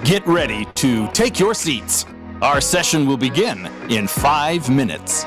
Get ready to take your seats. Our session will begin in 5 minutes.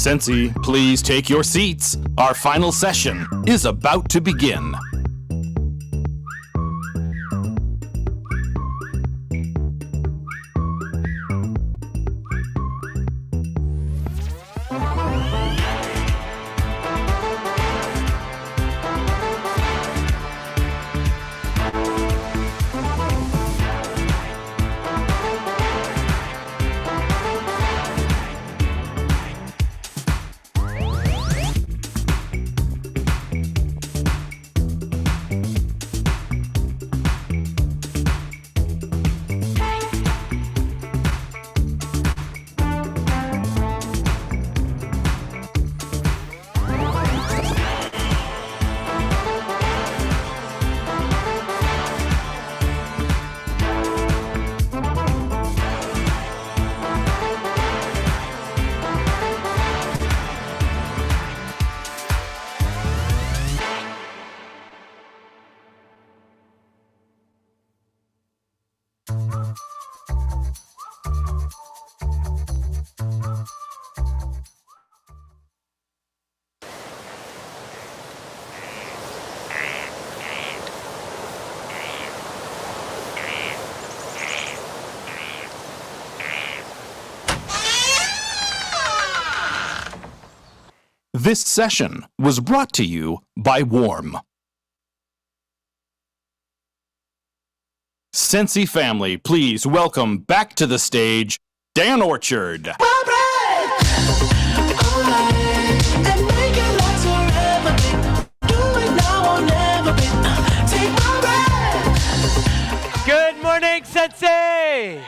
Scentsy, please take your seats. Our final session is about to begin. This session was brought to you by Warm. Scentsy family, please welcome back to the stage, Dan Orchard. Good morning, Sensei!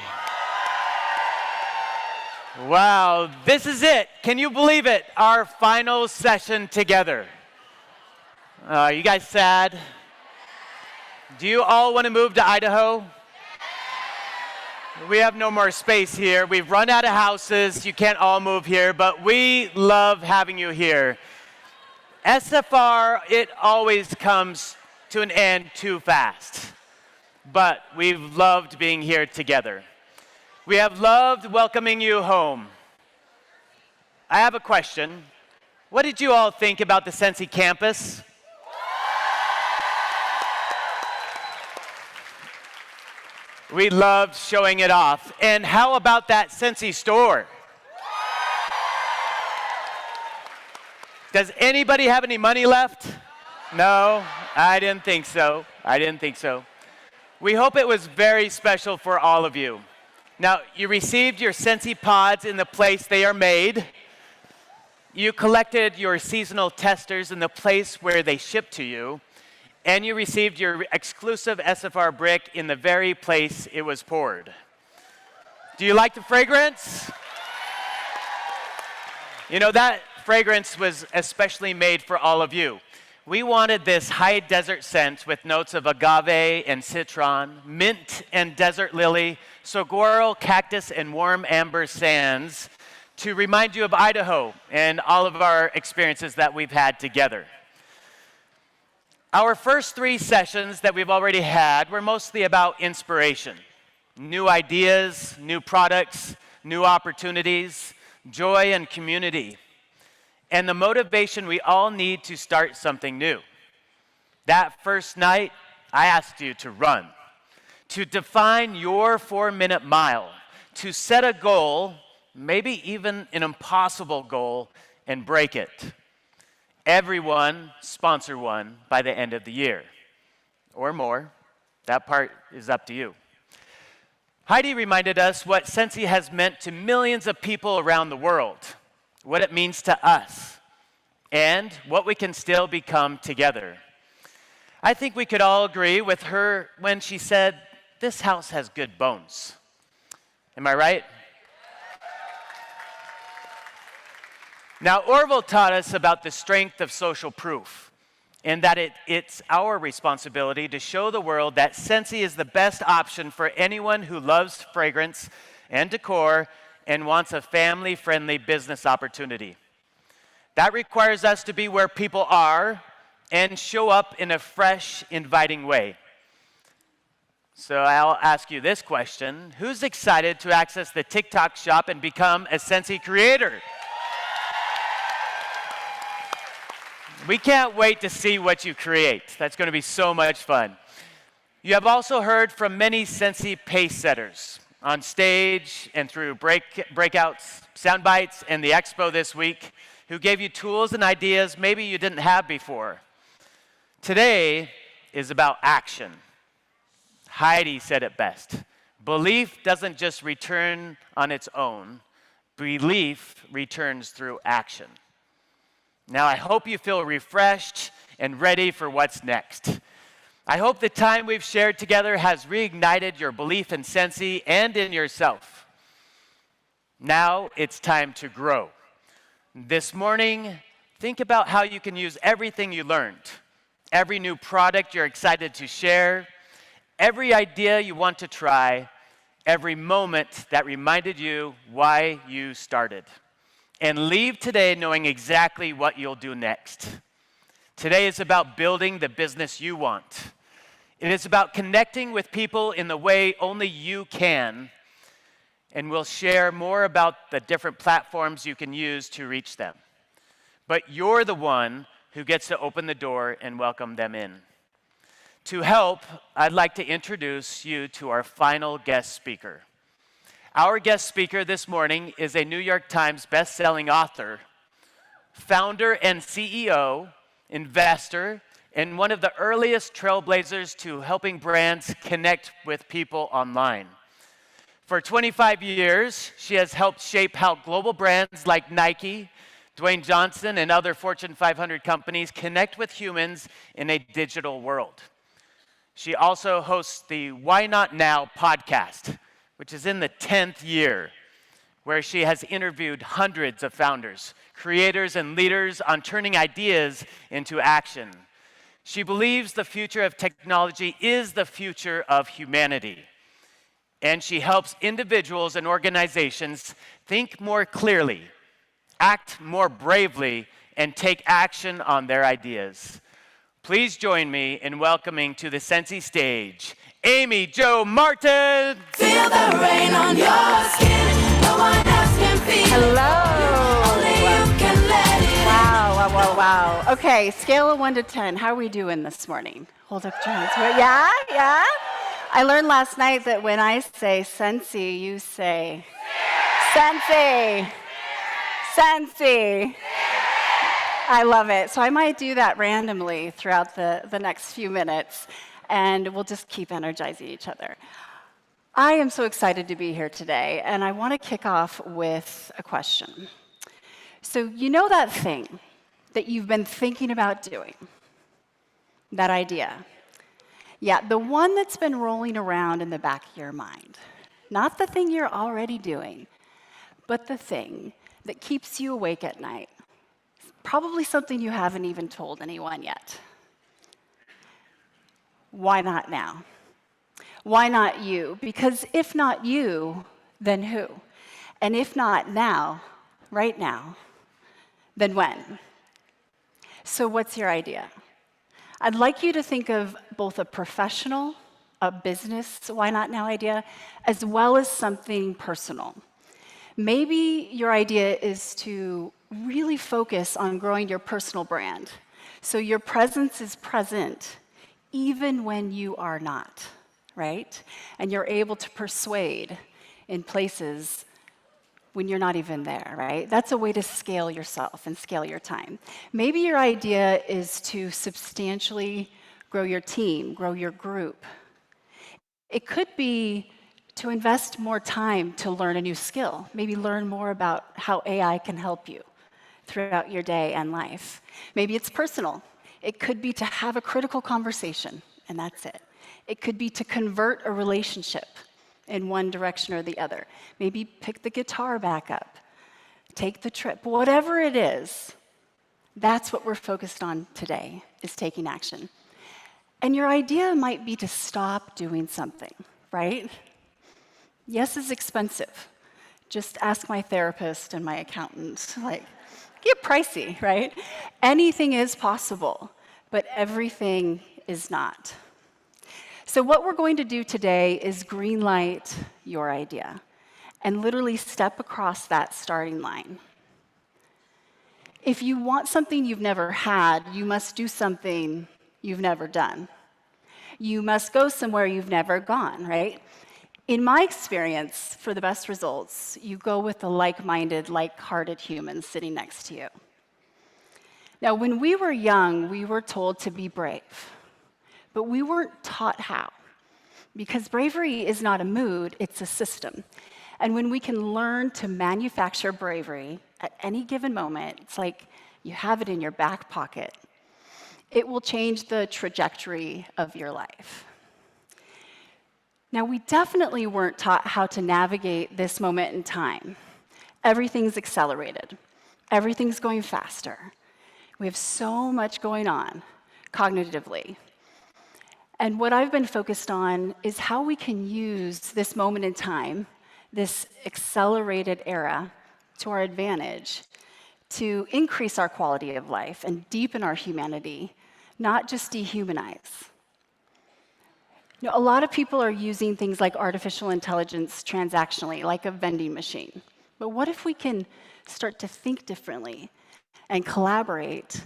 Wow, this is it. Can you believe it? Our final session together. You guys sad? Do you all want to move to Idaho? We have no more space here. We've run out of houses. You can't all move here, but we love having you here. SFR, it always comes to an end too fast. But we've loved being here together. We have loved welcoming you home. I have a question. What did you all think about the Scentsy campus? We loved showing it off. And how about that Scentsy store? Does anybody have any money left? No, I didn't think so. We hope it was very special for all of you. Now, you received your Scentsy pods in the place they are made. You collected your seasonal testers in the place where they ship to you. And you received your exclusive SFR brick in the very place it was poured. Do you like the fragrance? You know, that fragrance was especially made for all of you. We wanted this high desert scent with notes of agave and citron, mint and desert lily, saguaro, cactus, and warm amber sands to remind you of Idaho and all of our experiences that we've had together. Our first 3 sessions that we've already had were mostly about inspiration, new ideas, new products, new opportunities, joy, and community, and the motivation we all need to start something new. That first night, I asked you to run, to define your 4-minute mile, to set a goal, maybe even an impossible goal, and break it. Everyone sponsor one by the end of the year, or more. That part is up to you. Heidi reminded us what Scentsy has meant to millions of people around the world, what it means to us, and what we can still become together. I think we could all agree with her when she said, "This house has good bones." Am I right? Now, Orville taught us about the strength of social proof, and that it's our responsibility to show the world that Scentsy is the best option for anyone who loves fragrance and decor and wants a family-friendly business opportunity. That requires us to be where people are and show up in a fresh, inviting way. So I'll ask you this question. Who's excited to access the TikTok shop and become a Scentsy creator? We can't wait to see what you create. That's going to be so much fun. You have also heard from many Scentsy pace setters on stage and through breakouts, sound bites, and the expo this week, who gave you tools and ideas maybe you didn't have before. Today is about action. Heidi said it best. Belief doesn't just return on its own. Belief returns through action. Now, I hope you feel refreshed and ready for what's next. I hope the time we've shared together has reignited your belief in Scentsy and in yourself. Now it's time to grow. This morning, think about how you can use everything you learned, every new product you're excited to share, every idea you want to try, every moment that reminded you why you started. And leave today knowing exactly what you'll do next. Today is about building the business you want. It is about connecting with people in the way only you can. And we'll share more about the different platforms you can use to reach them. But you're the one who gets to open the door and welcome them in. To help, I'd like to introduce you to our final guest speaker. Our guest speaker this morning is a New York Times best-selling author founder and CEO, investor, and one of the earliest trailblazers to helping brands connect with people online. For 25 years, she has helped shape how global brands like Nike, Dwayne Johnson, and other Fortune 500 companies connect with humans in a digital world. She also hosts the Why Not Now podcast, which is in the 10th year, where she has interviewed hundreds of founders, creators, and leaders on turning ideas into action. She believes the future of technology is the future of humanity. And she helps individuals and organizations think more clearly, act more bravely, and take action on their ideas. Please join me in welcoming to the Scentsy stage, Amy Jo Martin. Feel the rain on your skin. No one else can feel. Hello. Only you can let it. Wow. Okay, scale of 1 to 10. How are we doing this morning? Hold up your hands. Yeah? I learned last night that when I say Scentsy, you say Scentsy. Scentsy. I love it. So I might do that randomly throughout the next few minutes, and we'll just keep energizing each other. I am so excited to be here today, and I want to kick off with a question. So you know that thing that you've been thinking about doing, that idea? Yeah, the one that's been rolling around in the back of your mind. Not the thing you're already doing, but the thing that keeps you awake at night. Probably something you haven't even told anyone yet. Why not now? Why not you? Because if not you, then who? And if not now, right now, then when? So what's your idea? I'd like you to think of both a professional, a business why not now idea, as well as something personal. Maybe your idea is to really focus on growing your personal brand, so your presence is present even when you are not, right? And you're able to persuade in places when you're not even there, right? That's a way to scale yourself and scale your time. Maybe your idea is to substantially grow your team, grow your group. It could be to invest more time to learn a new skill, maybe learn more about how AI can help you throughout your day and life. Maybe it's personal. It could be to have a critical conversation, and that's it. It could be to convert a relationship in one direction or the other. Maybe pick the guitar back up, take the trip. Whatever it is, that's what we're focused on today, is taking action. And your idea might be to stop doing something, right? Yes, it's expensive. Just ask my therapist and my accountant. Get pricey, right? Anything is possible, but everything is not. So what we're going to do today is greenlight your idea and literally step across that starting line. If you want something you've never had, you must do something you've never done. You must go somewhere you've never gone, right? In my experience, for the best results, you go with the like-minded, like-hearted humans sitting next to you. Now, when we were young, we were told to be brave, but we weren't taught how, because bravery is not a mood, it's a system. And when we can learn to manufacture bravery at any given moment, it's like you have it in your back pocket. It will change the trajectory of your life. Now, we definitely weren't taught how to navigate this moment in time. Everything's accelerated. Everything's going faster. We have so much going on cognitively. And what I've been focused on is how we can use this moment in time, this accelerated era, to our advantage to increase our quality of life and deepen our humanity, not just dehumanize. You know, a lot of people are using things like artificial intelligence transactionally, like a vending machine. But what if we can start to think differently and collaborate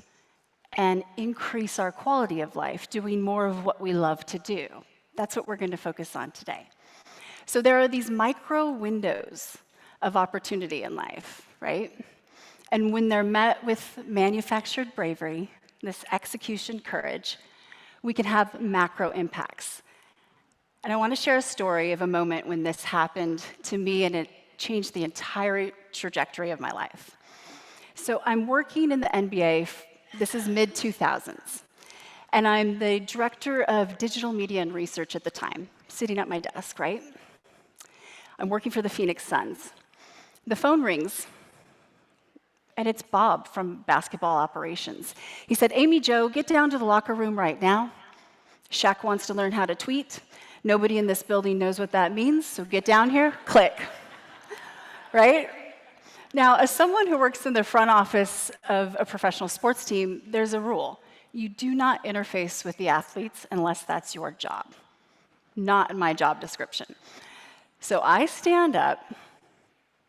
and increase our quality of life, doing more of what we love to do? That's what we're going to focus on today. So there are these micro windows of opportunity in life, right? And when they're met with manufactured bravery, this execution courage, we can have macro impacts. And I want to share a story of a moment when this happened to me, and it changed the entire trajectory of my life. So I'm working in the NBA. This is mid-2000s. And I'm the director of digital media and research at the time, sitting at my desk, right? I'm working for the Phoenix Suns. The phone rings, and it's Bob from basketball operations. He said, Amy Jo, get down to the locker room right now. Shaq wants to learn how to tweet. Nobody in this building knows what that means, so get down here, click. Right? Now, as someone who works in the front office of a professional sports team, there's a rule. You do not interface with the athletes unless that's your job. Not in my job description. So I stand up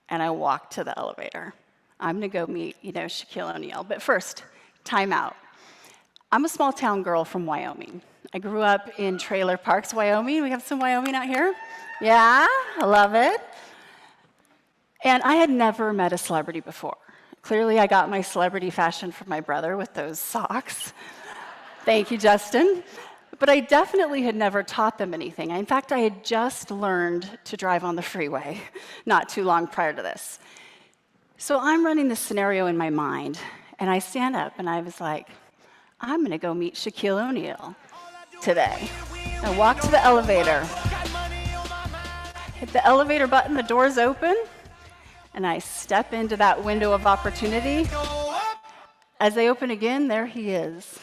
and I walk to the elevator. I'm going to go meet, Shaquille O'Neal. But first, time out. I'm a small town girl from Wyoming. I grew up in Trailer Parks, Wyoming. We have some Wyoming out here. Yeah, I love it. And I had never met a celebrity before. Clearly, I got my celebrity fashion from my brother with those socks. Thank you, Justin. But I definitely had never taught them anything. In fact, I had just learned to drive on the freeway not too long prior to this. So I'm running this scenario in my mind, and I stand up, and I was like, I'm going to go meet Shaquille O'Neal today. I walk to the elevator, hit the elevator button, the doors open, and I step into that window of opportunity. As they open again, there he is.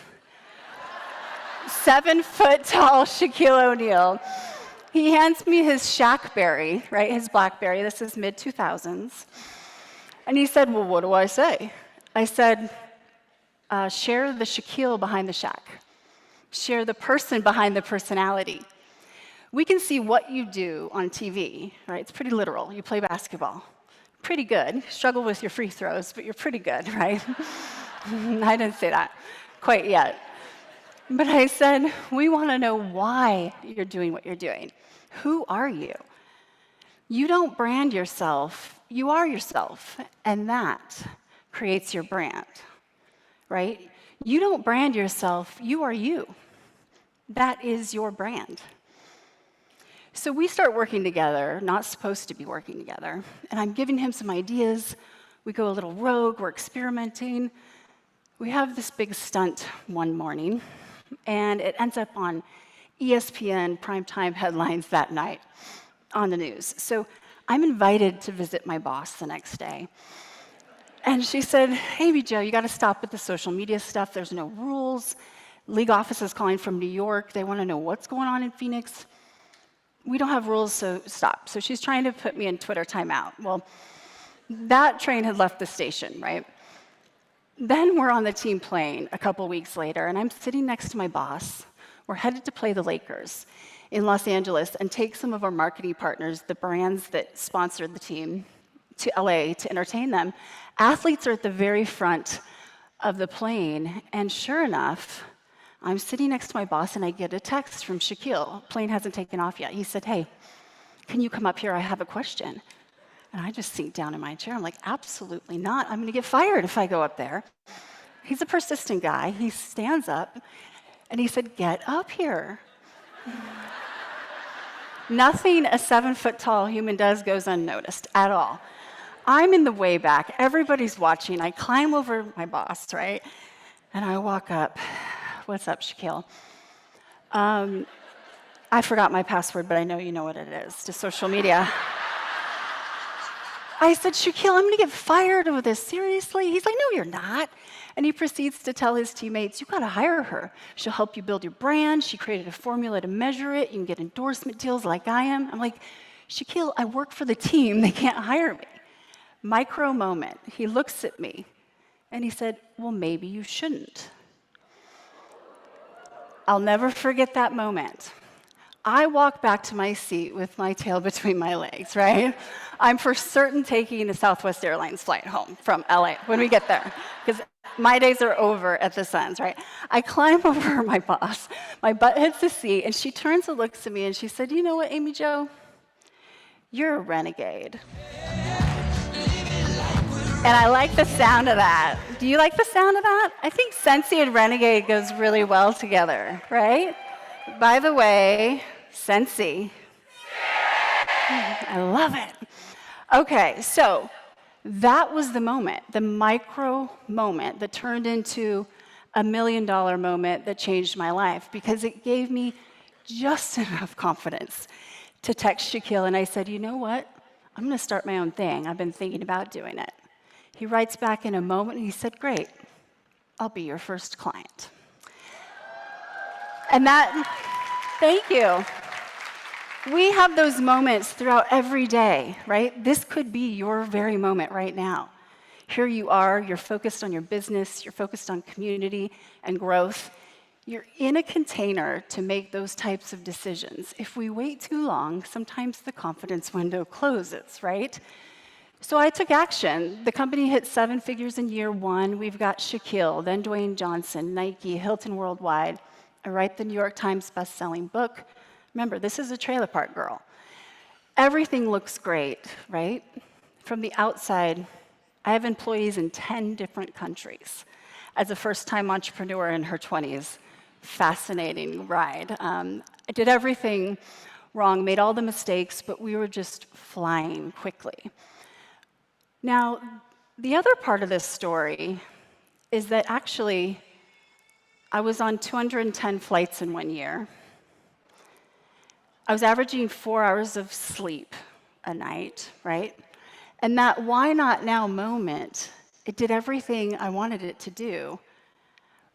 7-foot-tall Shaquille O'Neal. He hands me his Shackberry, right, his BlackBerry. This is mid-2000s. And he said, well, what do I say? I said, share the Shaquille behind the Shaq. Share the person behind the personality. We can see what you do on TV, right? It's pretty literal. You play basketball. Pretty good. Struggle with your free throws, but you're pretty good, right? I didn't say that quite yet. But I said, we want to know why you're doing what you're doing. Who are you? You don't brand yourself. You are yourself. And that creates your brand, right? You don't brand yourself. You are you. That is your brand. So we start working together, not supposed to be working together, and I'm giving him some ideas. We go a little rogue, we're experimenting. We have this big stunt one morning, and it ends up on ESPN primetime headlines that night on the news. So I'm invited to visit my boss the next day. And she said, hey, Joe, you got to stop with the social media stuff. There's no rules. League office is calling from New York. They want to know what's going on in Phoenix. We don't have rules, so stop. So she's trying to put me in Twitter timeout. Well, that train had left the station, right? Then we're on the team plane a couple weeks later, and I'm sitting next to my boss. We're headed to play the Lakers in Los Angeles and take some of our marketing partners, the brands that sponsored the team, to LA to entertain them. Athletes are at the very front of the plane, and sure enough, I'm sitting next to my boss, and I get a text from Shaquille. Plane hasn't taken off yet. He said, hey, can you come up here? I have a question. And I just sink down in my chair. I'm like, absolutely not. I'm going to get fired if I go up there. He's a persistent guy. He stands up, and he said, get up here. Nothing a 7-foot-tall human does goes unnoticed at all. I'm in the way back. Everybody's watching. I climb over my boss, right? And I walk up. What's up, Shaquille? I forgot my password, but I know you know what it is, to social media. I said, Shaquille, I'm going to get fired over this. Seriously? He's like, no, you're not. And he proceeds to tell his teammates, you got to hire her. She'll help you build your brand. She created a formula to measure it. You can get endorsement deals like I am. I'm like, Shaquille, I work for the team. They can't hire me. Micro moment. He looks at me, and he said, well, maybe you shouldn't. I'll never forget that moment. I walk back to my seat with my tail between my legs, right? I'm for certain taking a Southwest Airlines flight home from LA when we get there, because my days are over at the Suns, right? I climb over my boss, my butt hits the seat, and she turns and looks at me, and she said, you know what, Amy Jo? You're a renegade. And I like the sound of that. Do you like the sound of that? I think Scentsy and Renegade goes really well together, right? By the way, Scentsy. I love it. Okay, so that was the moment, the micro moment that turned into $1 million moment that changed my life because it gave me just enough confidence to text Shaquille, and I said, you know what? I'm going to start my own thing. I've been thinking about doing it. He writes back in a moment, and he said, great, I'll be your first client. And thank you. We have those moments throughout every day, right? This could be your very moment right now. Here you are, you're focused on your business, you're focused on community and growth. You're in a container to make those types of decisions. If we wait too long, sometimes the confidence window closes, right? So I took action. The company hit 7 figures in year 1. We've got Shaquille, then Dwayne Johnson, Nike, Hilton Worldwide. I write the New York Times best-selling book. Remember, this is a trailer park girl. Everything looks great, right? From the outside, I have employees in 10 different countries. As a first-time entrepreneur in her 20s, fascinating ride. I did everything wrong, made all the mistakes, but we were just flying quickly. Now, the other part of this story is that actually I was on 210 flights in 1 year. I was averaging 4 hours of sleep a night, right? And that why not now moment, it did everything I wanted it to do,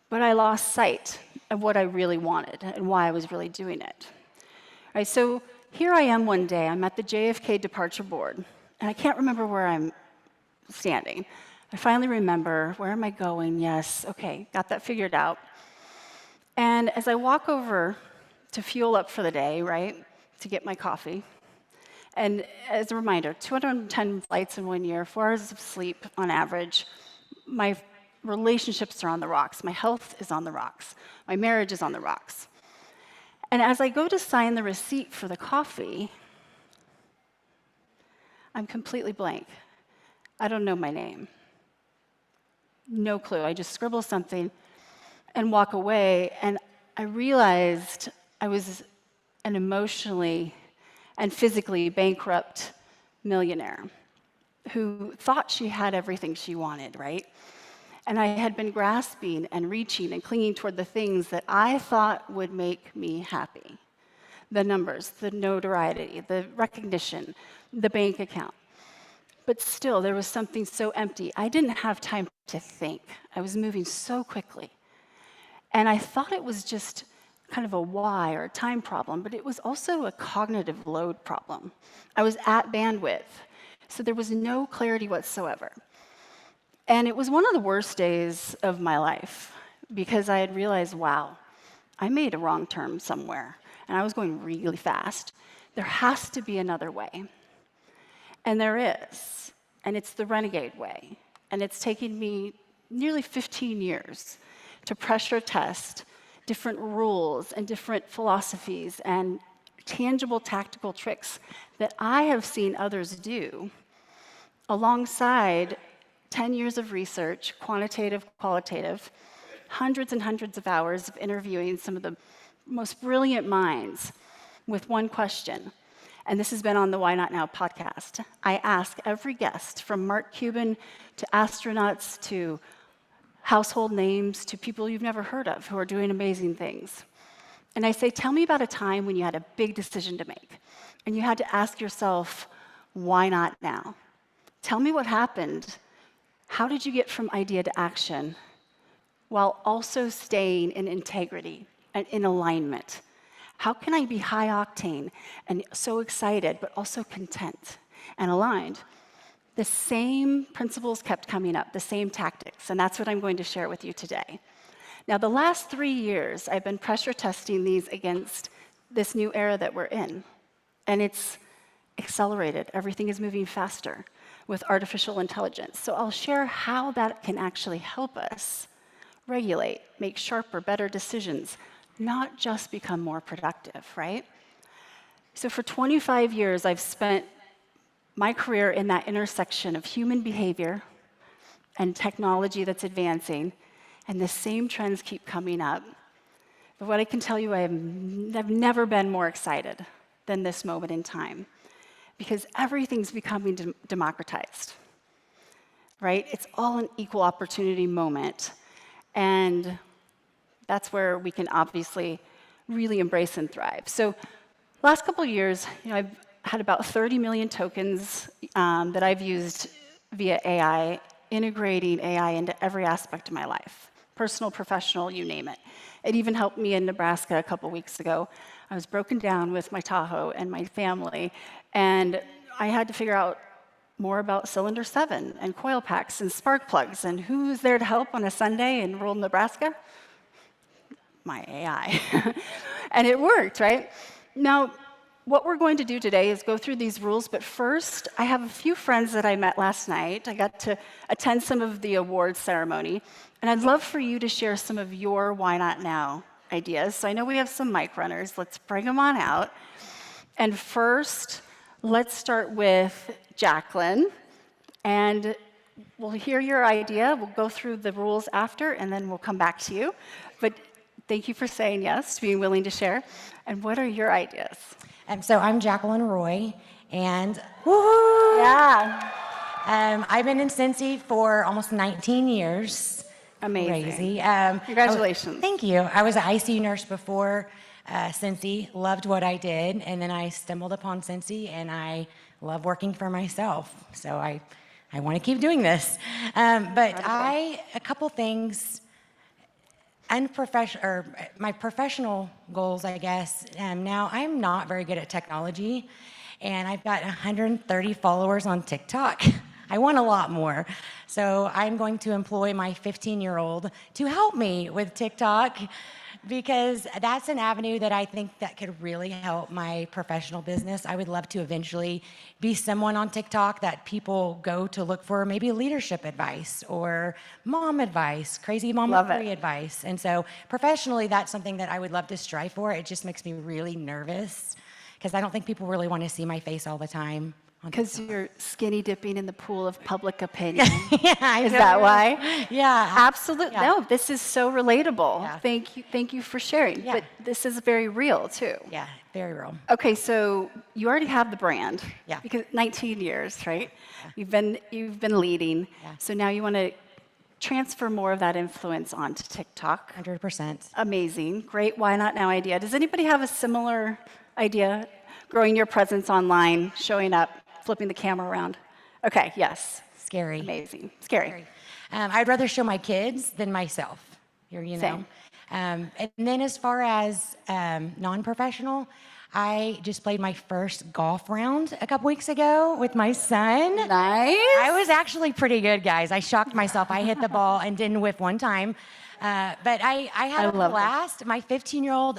but I lost sight of what I really wanted and why I was really doing it. All right, so here I am one day, I'm at the JFK departure board, and I can't remember where I'm standing. I finally remember, where am I going? Yes, okay, got that figured out. And as I walk over to fuel up for the day, right, to get my coffee, and as a reminder, 210 flights in 1 year, 4 hours of sleep on average, my relationships are on the rocks, my health is on the rocks, my marriage is on the rocks. And as I go to sign the receipt for the coffee, I'm completely blank. I don't know my name. No clue. I just scribble something and walk away, and I realized I was an emotionally and physically bankrupt millionaire who thought she had everything she wanted, right? And I had been grasping and reaching and clinging toward the things that I thought would make me happy. The numbers, the notoriety, the recognition, the bank account. But still, there was something so empty. I didn't have time to think. I was moving so quickly. And I thought it was just kind of a why or a time problem, but it was also a cognitive load problem. I was at bandwidth, so there was no clarity whatsoever. And it was one of the worst days of my life because I had realized, wow, I made a wrong turn somewhere, and I was going really fast. There has to be another way. And there is, and it's the renegade way. And it's taken me nearly 15 years to pressure test different rules and different philosophies and tangible tactical tricks that I have seen others do alongside 10 years of research, quantitative, qualitative, hundreds and hundreds of hours of interviewing some of the most brilliant minds with one question. And this has been on the Why Not Now podcast. I ask every guest, from Mark Cuban to astronauts to household names to people you've never heard of who are doing amazing things. And I say, tell me about a time when you had a big decision to make and you had to ask yourself, why not now? Tell me what happened. How did you get from idea to action while also staying in integrity and in alignment? How can I be high octane and so excited, but also content and aligned? The same principles kept coming up, the same tactics, and that's what I'm going to share with you today. Now, the last 3 years, I've been pressure testing these against this new era that we're in, and it's accelerated. Everything is moving faster with artificial intelligence. So I'll share how that can actually help us regulate, make sharper, better decisions, not just become more productive, right? So for 25 years, I've spent my career in that intersection of human behavior, and technology that's advancing, and the same trends keep coming up. But what I can tell you, I've never been more excited than this moment in time, because everything's becoming democratized, right? It's all an equal opportunity moment, and that's where we can obviously really embrace and thrive. So last couple of years, I've had about 30 million tokens that I've used via AI, integrating AI into every aspect of my life, personal, professional, you name it. It even helped me in Nebraska a couple weeks ago. I was broken down with my Tahoe and my family, and I had to figure out more about cylinder 7 and coil packs and spark plugs and who's there to help on a Sunday in rural Nebraska? My AI. And it worked, right? Now, what we're going to do today is go through these rules, but first, I have a few friends that I met last night. I got to attend some of the awards ceremony, and I'd love for you to share some of your Why Not Now ideas. So I know we have some mic runners. Let's bring them on out. And first, let's start with Jacqueline, and we'll hear your idea. We'll go through the rules after, and then we'll come back to you. But thank you for saying yes, being willing to share. And what are your ideas? So I'm Jacqueline Roy, and woohoo! Yeah. I've been in Scentsy for almost 19 years. Amazing. Crazy. Congratulations. Thank you. I was an ICU nurse before Scentsy, loved what I did, and then I stumbled upon Scentsy, and I love working for myself. So I want to keep doing this. But a couple things. My professional goals, I guess. Now, I'm not very good at technology, and I've got 130 followers on TikTok. I want a lot more. So I'm going to employ my 15-year-old to help me with TikTok, because that's an avenue that I think that could really help my professional business. I would love to eventually be someone on TikTok that people go to look for maybe leadership advice or mom advice, crazy mama-free advice. And so professionally, that's something that I would love to strive for. It just makes me really nervous because I don't think people really want to see my face all the time. Because you're skinny dipping in the pool of public opinion. Yeah, is that why? Yeah. Absolutely. Yeah. No, this is so relatable. Yeah. Thank you for sharing. Yeah. But this is very real, too. Yeah, very real. Okay, so you already have the brand. Yeah. Because 19 years, right? Yeah. You've been leading. Yeah. So now you want to transfer more of that influence onto TikTok. 100%. Amazing. Great Why Not Now idea. Does anybody have a similar idea? Growing your presence online, showing up, flipping the camera around. Okay, yes. Scary. Amazing. Scary. I'd rather show my kids than myself. You know. Same. And then as far as non-professional, I just played my first golf round a couple weeks ago with my son. Nice. I was actually pretty good, guys. I shocked myself. I hit the ball and didn't whiff one time. But I had a blast. My 15-year-old,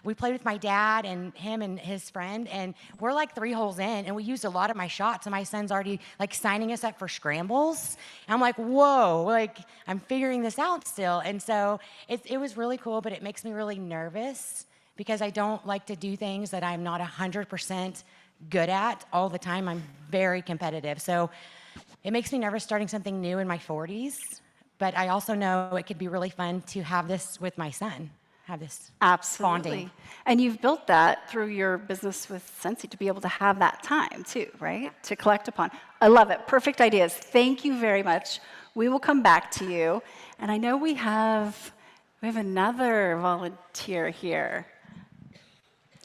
we played with my dad and him and his friend, and we're like 3 holes in, and we used a lot of my shots, and my son's already like signing us up for scrambles. And I'm like, whoa, like I'm figuring this out still. And so it was really cool, but it makes me really nervous because I don't like to do things that I'm not 100% good at all the time. I'm very competitive. So it makes me nervous starting something new in my 40s. But I also know it could be really fun to have this with my son, have this Absolutely. bonding. And you've built that through your business with Scentsy to be able to have that time too, right? To collect upon. I love it. Perfect ideas. Thank you very much. We will come back to you. And I know we have another volunteer here.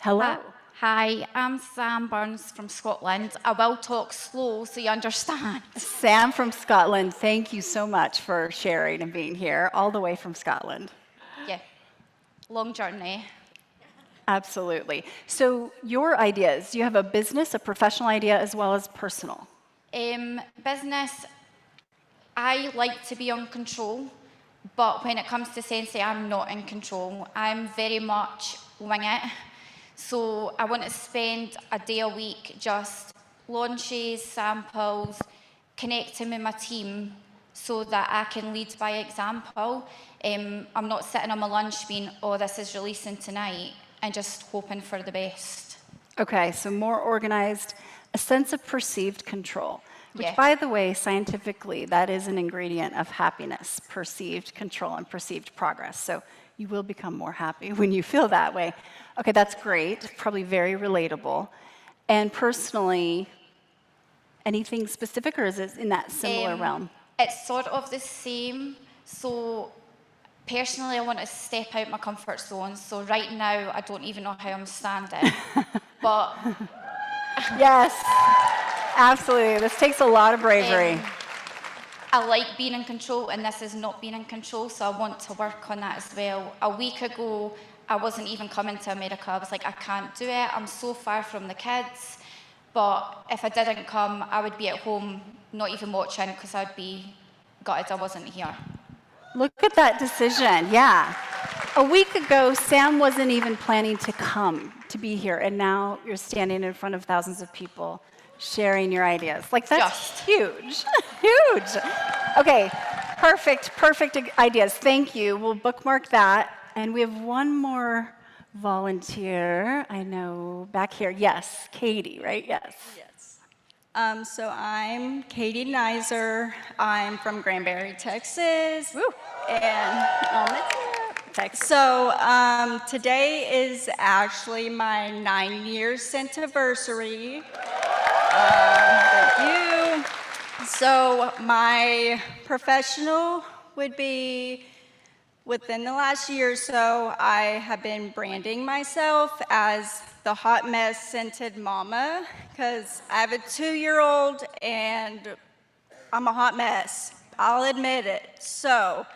Hello. Hi, I'm Sam Burns from Scotland. I will talk slow so you understand. Sam from Scotland, thank you so much for sharing and being here, all the way from Scotland. Yeah, long journey. Absolutely. So your ideas, you have a business, a professional idea, as well as personal. Business, I like to be on control, but when it comes to Scentsy, I'm not in control. I'm very much wing it. So I want to spend a day a week just launches, samples, connecting with my team so that I can lead by example. I'm not sitting on my lunch being, oh, this is releasing tonight, and just hoping for the best. Okay, so more organized, a sense of perceived control. which, Yeah. by the way, scientifically, that is an ingredient of happiness, perceived control and perceived progress. So you will become more happy when you feel that way. Okay, that's great, probably very relatable. And personally, anything specific, or is it in that similar realm? It's sort of the same. So personally, I want to step out my comfort zone. So right now, I don't even know how I'm standing. But Yes, absolutely. This takes a lot of bravery. I like being in control, and this is not being in control, so I want to work on that as well. A week ago, I wasn't even coming to America. I was like, I can't do it. I'm so far from the kids. But if I didn't come, I would be at home, not even watching, because I'd be gutted I wasn't here. Look at that decision, yeah. A week ago, Sam wasn't even planning to come, to be here, and now you're standing in front of thousands of people sharing your ideas. Like, that's huge, huge. Okay, perfect ideas. Thank you. We'll bookmark that. And we have one more volunteer, I know, back here. Yes, Katie, right? Yes. So I'm Katie Nizer. I'm from Granbury, Texas. Woo. And Texas. so today is actually my 9-year Scentiversary. Thank you. So my professional would be within the last year or so, I have been branding myself as the hot mess scented mama because I have a 2-year-old and I'm a hot mess. I'll admit it. So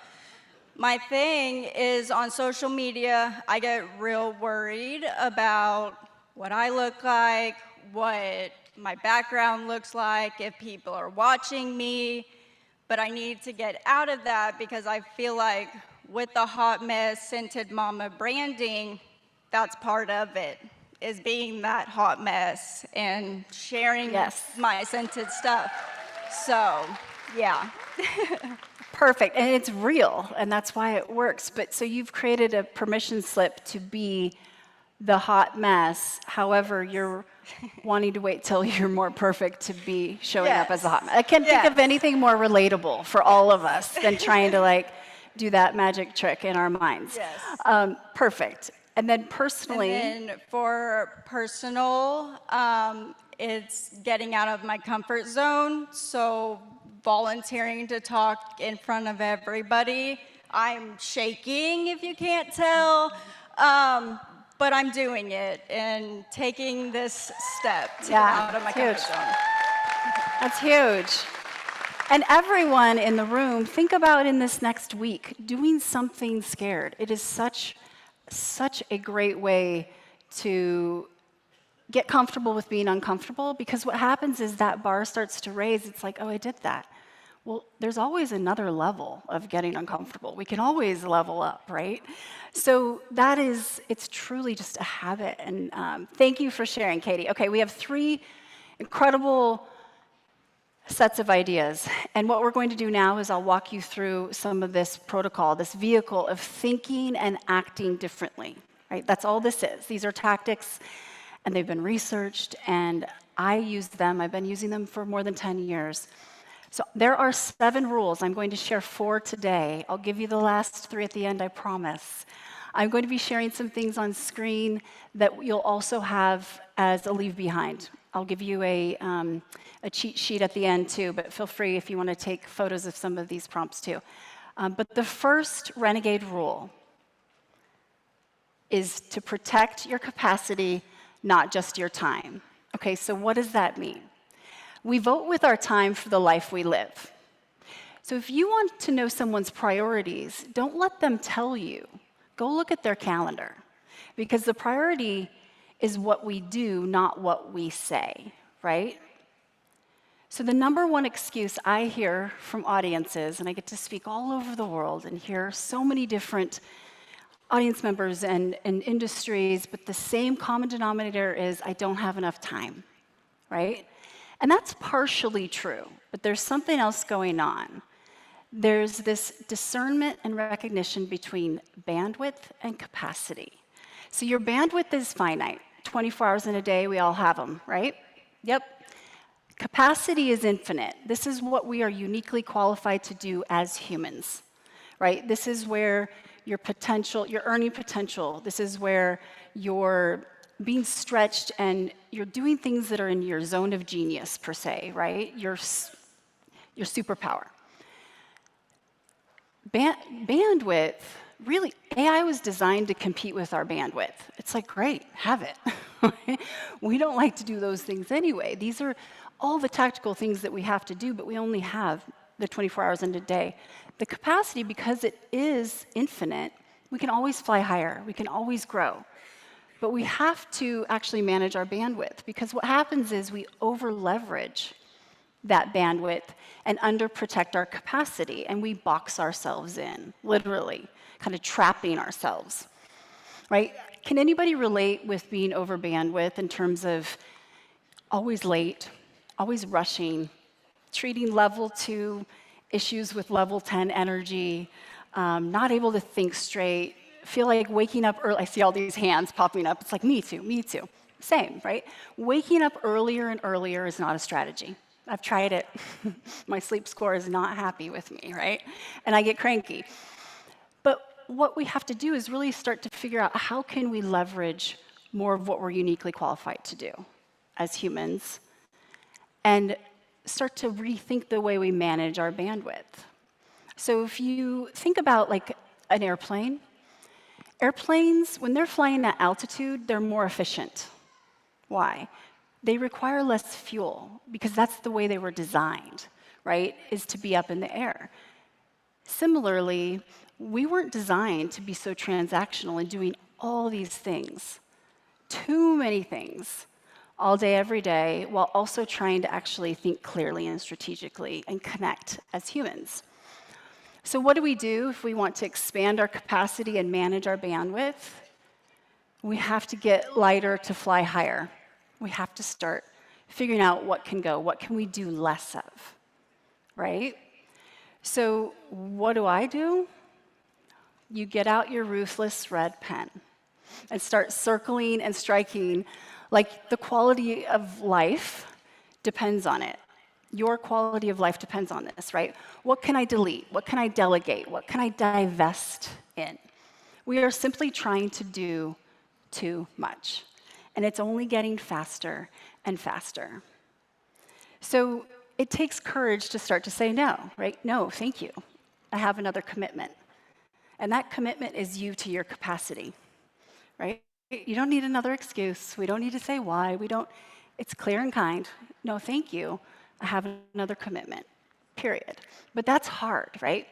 my thing is on social media, I get real worried about what I look like, what my background looks like, if people are watching me. But I need to get out of that because I feel like with the hot mess scented mama branding, that's part of it, is being that hot mess and sharing my scented stuff. So, yeah. Perfect, and it's real, and that's why it works. But so you've created a permission slip to be the hot mess. However, you're wanting to wait till you're more perfect to be showing up as a hot mess. I can't think of anything more relatable for all of us than trying to like do that magic trick in our minds. Yes. Perfect. And then personally, and then for personal, it's getting out of my comfort zone. So volunteering to talk in front of everybody. I'm shaking, if you can't tell, but I'm doing it and taking this step to get out of my comfort zone. That's huge. And everyone in the room, think about in this next week doing something scared. It is such a great way to get comfortable with being uncomfortable, because what happens is that bar starts to raise. It's like, oh, I did that. Well, there's always another level of getting uncomfortable. We can always level up, right? So it's truly just a habit. And thank you for sharing, Katie. Okay, we have 3 incredible sets of ideas. And what we're going to do now is I'll walk you through some of this protocol, this vehicle of thinking and acting differently, right? That's all this is. These are tactics, and they've been researched, and I use them. I've been using them for more than 10 years. So there are 7 rules. I'm going to share 4 today. I'll give you the last 3 at the end, I promise. I'm going to be sharing some things on screen that you'll also have as a leave behind. I'll give you a cheat sheet at the end too, but feel free if you want to take photos of some of these prompts too. But the first renegade rule is to protect your capacity, not just your time. Okay, so what does that mean? We vote with our time for the life we live. So if you want to know someone's priorities, don't let them tell you. Go look at their calendar, because the priority is what we do, not what we say, right? So the number one excuse I hear from audiences, and I get to speak all over the world and hear so many different audience members and industries, but the same common denominator is, I don't have enough time, right? And that's partially true, but there's something else going on. There's this discernment and recognition between bandwidth and capacity. So your bandwidth is finite. 24 hours in a day, we all have them, right? Yep. Capacity is infinite. This is what we are uniquely qualified to do as humans, right? This is where your potential, your earning potential, this is where you're being stretched and you're doing things that are in your zone of genius, per se, right? Your superpower. Bandwidth, really, AI was designed to compete with our bandwidth. It's like, great, have it. We don't like to do those things anyway. These are all the tactical things that we have to do, but we only have the 24 hours in a day. The capacity, because it is infinite, we can always fly higher, we can always grow. But we have to actually manage our bandwidth, because what happens is we over-leverage that bandwidth and underprotect our capacity, and we box ourselves in, literally, kind of trapping ourselves, right? Can anybody relate with being over bandwidth in terms of always late, always rushing, treating level 2 issues with level 10 energy, not able to think straight, feel like waking up early? I see all these hands popping up. It's like, me too, me too. Same, right? Waking up earlier and earlier is not a strategy. I've tried it. My sleep score is not happy with me, right? And I get cranky. But what we have to do is really start to figure out how can we leverage more of what we're uniquely qualified to do as humans and start to rethink the way we manage our bandwidth. So if you think about like an airplane, airplanes, when they're flying at altitude, they're more efficient. Why? They require less fuel because that's the way they were designed, right? Is to be up in the air. Similarly, we weren't designed to be so transactional and doing all these things, too many things, all day, every day, while also trying to actually think clearly and strategically and connect as humans. So what do we do if we want to expand our capacity and manage our bandwidth? We have to get lighter to fly higher. We have to start figuring out what can go, what can we do less of, right? So what do? You get out your ruthless red pen and start circling and striking like the quality of life depends on it. Your quality of life depends on this, right? What can I delete? What can I delegate? What can I divest in? We are simply trying to do too much. And it's only getting faster and faster. So it takes courage to start to say no, right? No, thank you. I have another commitment. And that commitment is you to your capacity, right? You don't need another excuse. We don't need to say why. It's clear and kind. No, thank you. I have another commitment, period. But that's hard, right?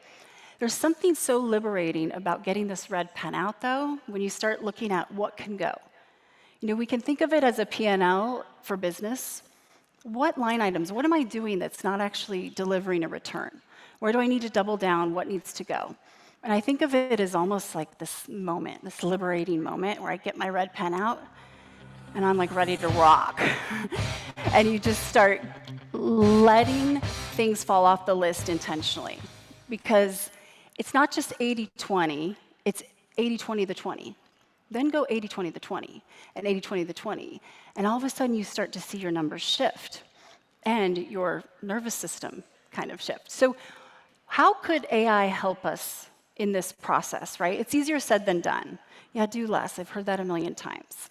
There's something so liberating about getting this red pen out, though, when you start looking at what can go. You know, we can think of it as a P&L for business. What line items, what am I doing that's not actually delivering a return? Where do I need to double down? What needs to go? And I think of it as almost like this moment, this liberating moment where I get my red pen out and I'm like ready to rock. And you just start letting things fall off the list intentionally. Because it's not just 80-20, it's 80-20 the 20. Then go 80-20 the 20, and 80-20 the 20. And all of a sudden, you start to see your numbers shift, and your nervous system kind of shift. So how could AI help us in this process, right? It's easier said than done. Yeah, do less. I've heard that a million times.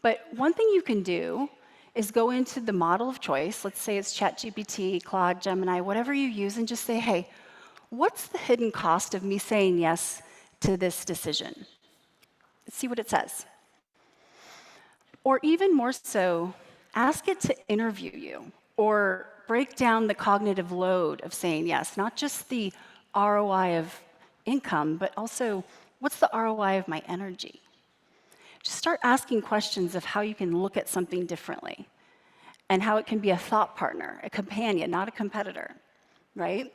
But one thing you can do is go into the model of choice. Let's say it's ChatGPT, Claude, Gemini, whatever you use, and just say, hey, what's the hidden cost of me saying yes to this decision? See what it says. Or even more so, ask it to interview you or break down the cognitive load of saying yes, not just the ROI of income, but also what's the ROI of my energy? Just start asking questions of how you can look at something differently and how it can be a thought partner, a companion, not a competitor, right?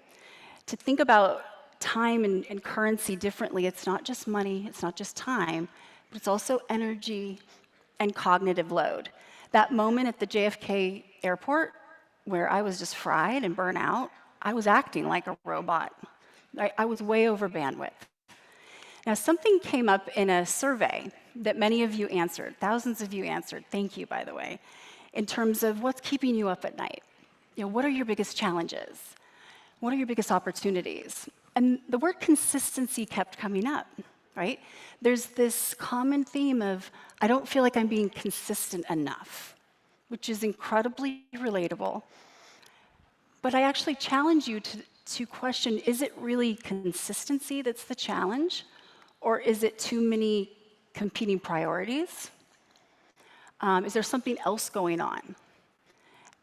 To think about time and currency differently. It's not just money, it's not just time, but it's also energy and cognitive load. That moment at the JFK airport where I was just fried and burnt out, I was acting like a robot. I was way over bandwidth. Now, something came up in a survey that many of you answered, thousands of you answered, thank you, by the way, in terms of what's keeping you up at night. what are your biggest challenges? What are your biggest opportunities? And the word consistency kept coming up, right? There's this common theme of, I don't feel like I'm being consistent enough, which is incredibly relatable. But I actually challenge you to question, is it really consistency that's the challenge? Or is it too many competing priorities? Is there something else going on?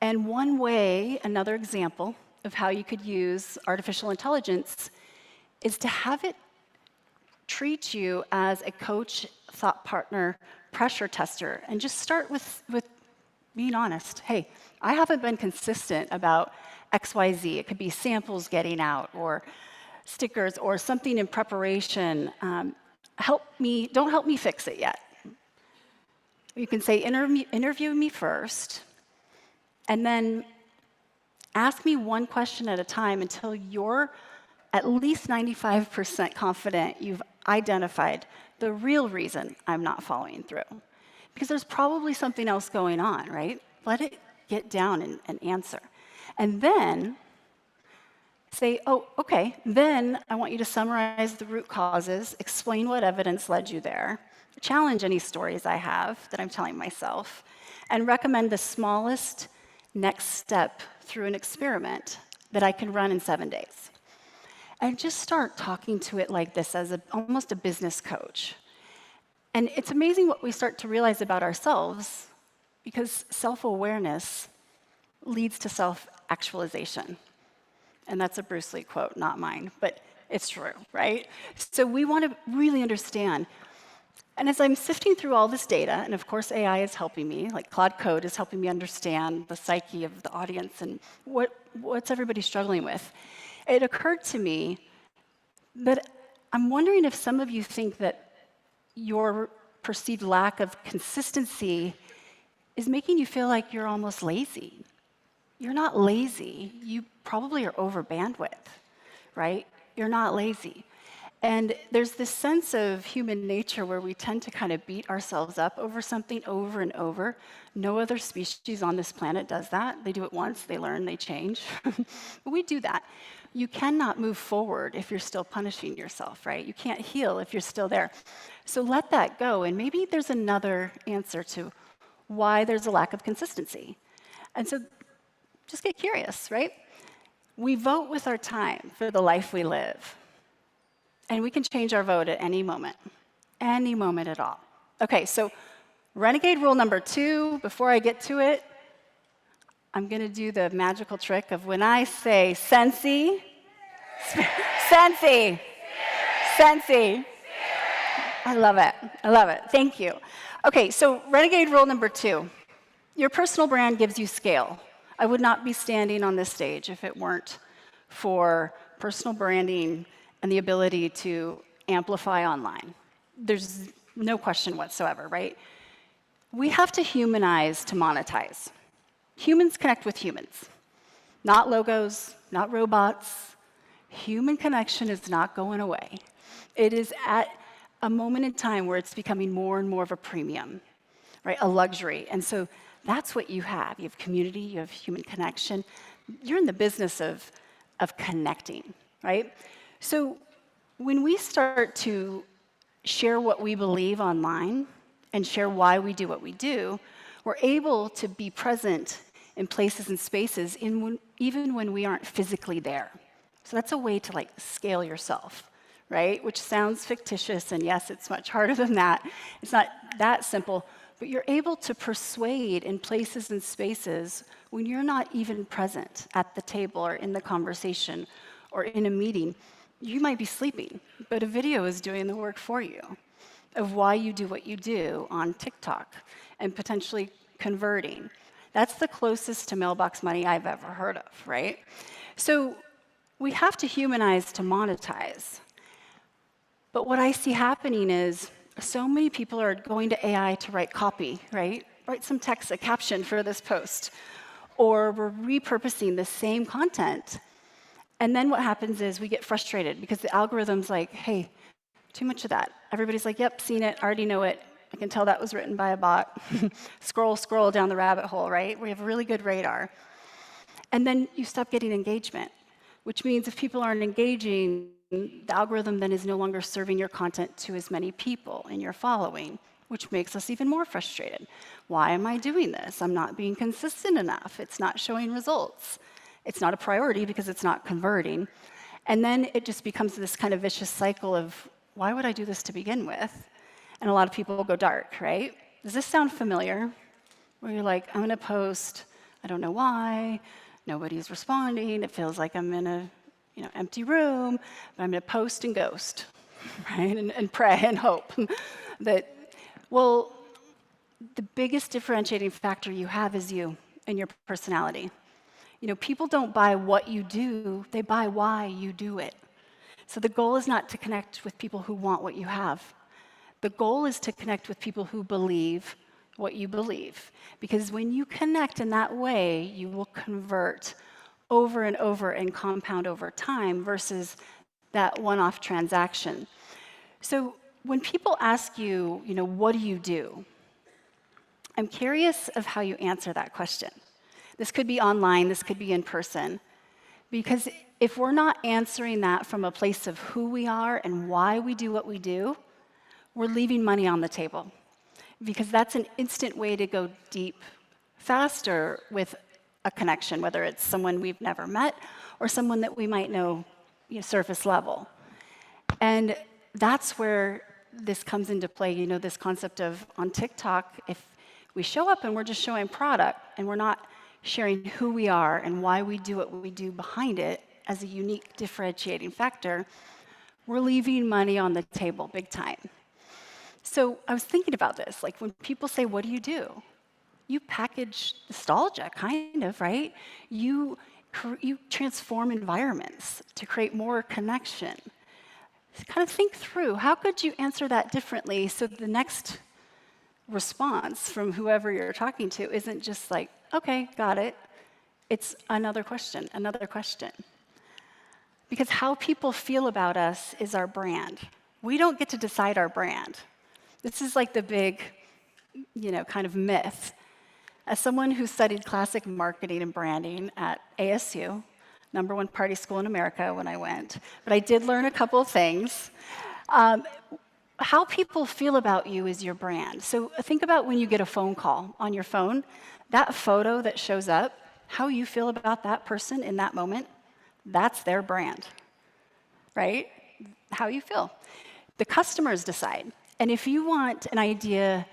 And one way, another example of how you could use artificial intelligence is to have it treat you as a coach, thought partner, pressure tester, and just start with being honest. Hey, I haven't been consistent about XYZ. It could be samples getting out or stickers or something in preparation. Don't help me fix it yet. You can say, interview me first, and then ask me one question at a time until you're at least 95% confident you've identified the real reason I'm not following through. Because there's probably something else going on, right? Let it get down and answer. And then say, oh, okay, then I want you to summarize the root causes, explain what evidence led you there, challenge any stories I have that I'm telling myself, and recommend the smallest next step through an experiment that I can run in 7 days. And just start talking to it like this as almost a business coach. And it's amazing what we start to realize about ourselves, because self-awareness leads to self-actualization. And that's a Bruce Lee quote, not mine, but it's true, right? So we want to really understand. And as I'm sifting through all this data, and of course AI is helping me, like Claude Code is helping me understand the psyche of the audience and what's everybody struggling with, it occurred to me that I'm wondering if some of you think that your perceived lack of consistency is making you feel like you're almost lazy. You're not lazy. You probably are over bandwidth, right? You're not lazy. And there's this sense of human nature where we tend to kind of beat ourselves up over something over and over. No other species on this planet does that. They do it once, they learn, they change. But we do that. You cannot move forward if you're still punishing yourself, right? You can't heal if you're still there. So let that go, and maybe there's another answer to why there's a lack of consistency. And so just get curious, right? We vote with our time for the life we live. And we can change our vote at any moment at all. Okay, so renegade rule number 2, before I get to it, I'm going to do the magical trick of when I say Scentsy, Scentsy, Scentsy. I love it, thank you. Okay, so renegade rule number 2, your personal brand gives you scale. I would not be standing on this stage if it weren't for personal branding and the ability to amplify online. There's no question whatsoever, right? We have to humanize to monetize. Humans connect with humans, not logos, not robots. Human connection is not going away. It is at a moment in time where it's becoming more and more of a premium, right? A luxury. And so that's what you have. You have community, you have human connection. You're in the business of connecting, right? So when we start to share what we believe online and share why we do what we do, we're able to be present in places and spaces even when we aren't physically there. So that's a way to scale yourself, right? Which sounds fictitious, and yes, it's much harder than that. It's not that simple, but you're able to persuade in places and spaces when you're not even present at the table or in the conversation or in a meeting. You might be sleeping, but a video is doing the work for you of why you do what you do on TikTok and potentially converting. That's the closest to mailbox money I've ever heard of, right? So we have to humanize to monetize. But what I see happening is so many people are going to AI to write copy, right? Write some text, a caption for this post. Or we're repurposing the same content. And then what happens is we get frustrated because the algorithm's like, hey, too much of that. Everybody's like, yep, seen it, already know it. I can tell that was written by a bot. Scroll down the rabbit hole, right? We have a really good radar. And then you stop getting engagement, which means if people aren't engaging, the algorithm then is no longer serving your content to as many people in your following, which makes us even more frustrated. Why am I doing this? I'm not being consistent enough. It's not showing results. It's not a priority because it's not converting. And then it just becomes this kind of vicious cycle of, why would I do this to begin with? And a lot of people will go dark, right? Does this sound familiar? Where you're like, I'm going to post, I don't know why, nobody's responding, it feels like I'm in a empty room, but I'm going to post and ghost, right? And pray and hope that, well, the biggest differentiating factor you have is you and your personality. People don't buy what you do, they buy why you do it. So the goal is not to connect with people who want what you have. The goal is to connect with people who believe what you believe. Because when you connect in that way, you will convert over and over and compound over time versus that one-off transaction. So when people ask you, what do you do? I'm curious of how you answer that question. This could be online, this could be in person. Because if we're not answering that from a place of who we are and why we do what we do, we're leaving money on the table. Because that's an instant way to go deep faster with a connection, whether it's someone we've never met or someone that we might know, surface level. And that's where this comes into play, this concept of on TikTok, if we show up and we're just showing product and we're not sharing who we are and why we do what we do behind it as a unique differentiating factor, we're leaving money on the table big time. So I was thinking about this, like when people say, what do? You package nostalgia, kind of, right? You transform environments to create more connection. Kind of think through, how could you answer that differently so the next response from whoever you're talking to isn't just like, okay, got it. It's another question, another question. Because how people feel about us is our brand. We don't get to decide our brand. This is like the big, kind of myth. As someone who studied classic marketing and branding at ASU, #1 party school in America when I went, but I did learn a couple of things. How people feel about you is your brand. So think about when you get a phone call on your phone, that photo that shows up, how you feel about that person in that moment, that's their brand, right? How you feel. The customers decide. And if you want an idea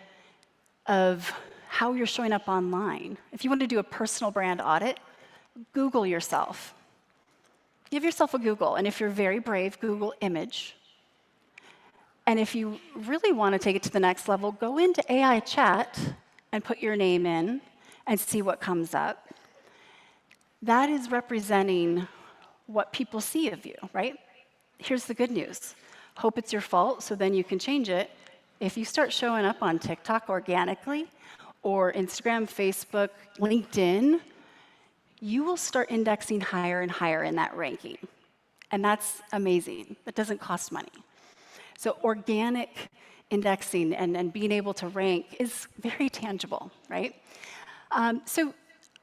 of how you're showing up online, if you want to do a personal brand audit, Google yourself. Give yourself a Google. And if you're very brave, Google image. And if you really want to take it to the next level, go into AI chat and put your name in and see what comes up. That is representing what people see of you, right? Here's the good news. Hope it's your fault, so then you can change it. If you start showing up on TikTok organically, or Instagram, Facebook, LinkedIn, you will start indexing higher and higher in that ranking. And that's amazing. That doesn't cost money. So organic indexing and being able to rank is very tangible, right? So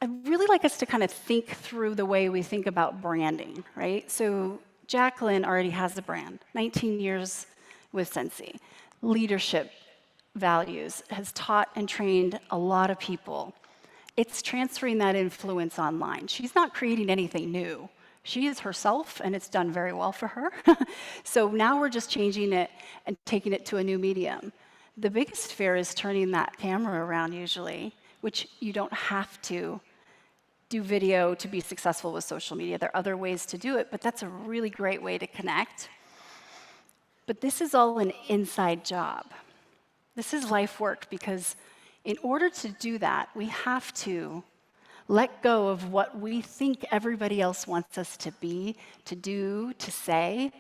I'd really like us to kind of think through the way we think about branding, right? So Jacqueline already has a brand, 19 years with Scentsy. Leadership values, has taught and trained a lot of people. It's transferring that influence online. She's not creating anything new. She is herself, and it's done very well for her. So now we're just changing it and taking it to a new medium. The biggest fear is turning that camera around usually, which you don't have to do video to be successful with social media. There are other ways to do it, but that's a really great way to connect. But this is all an inside job. This is life work, because in order to do that, we have to let go of what we think everybody else wants us to be, to do, to say,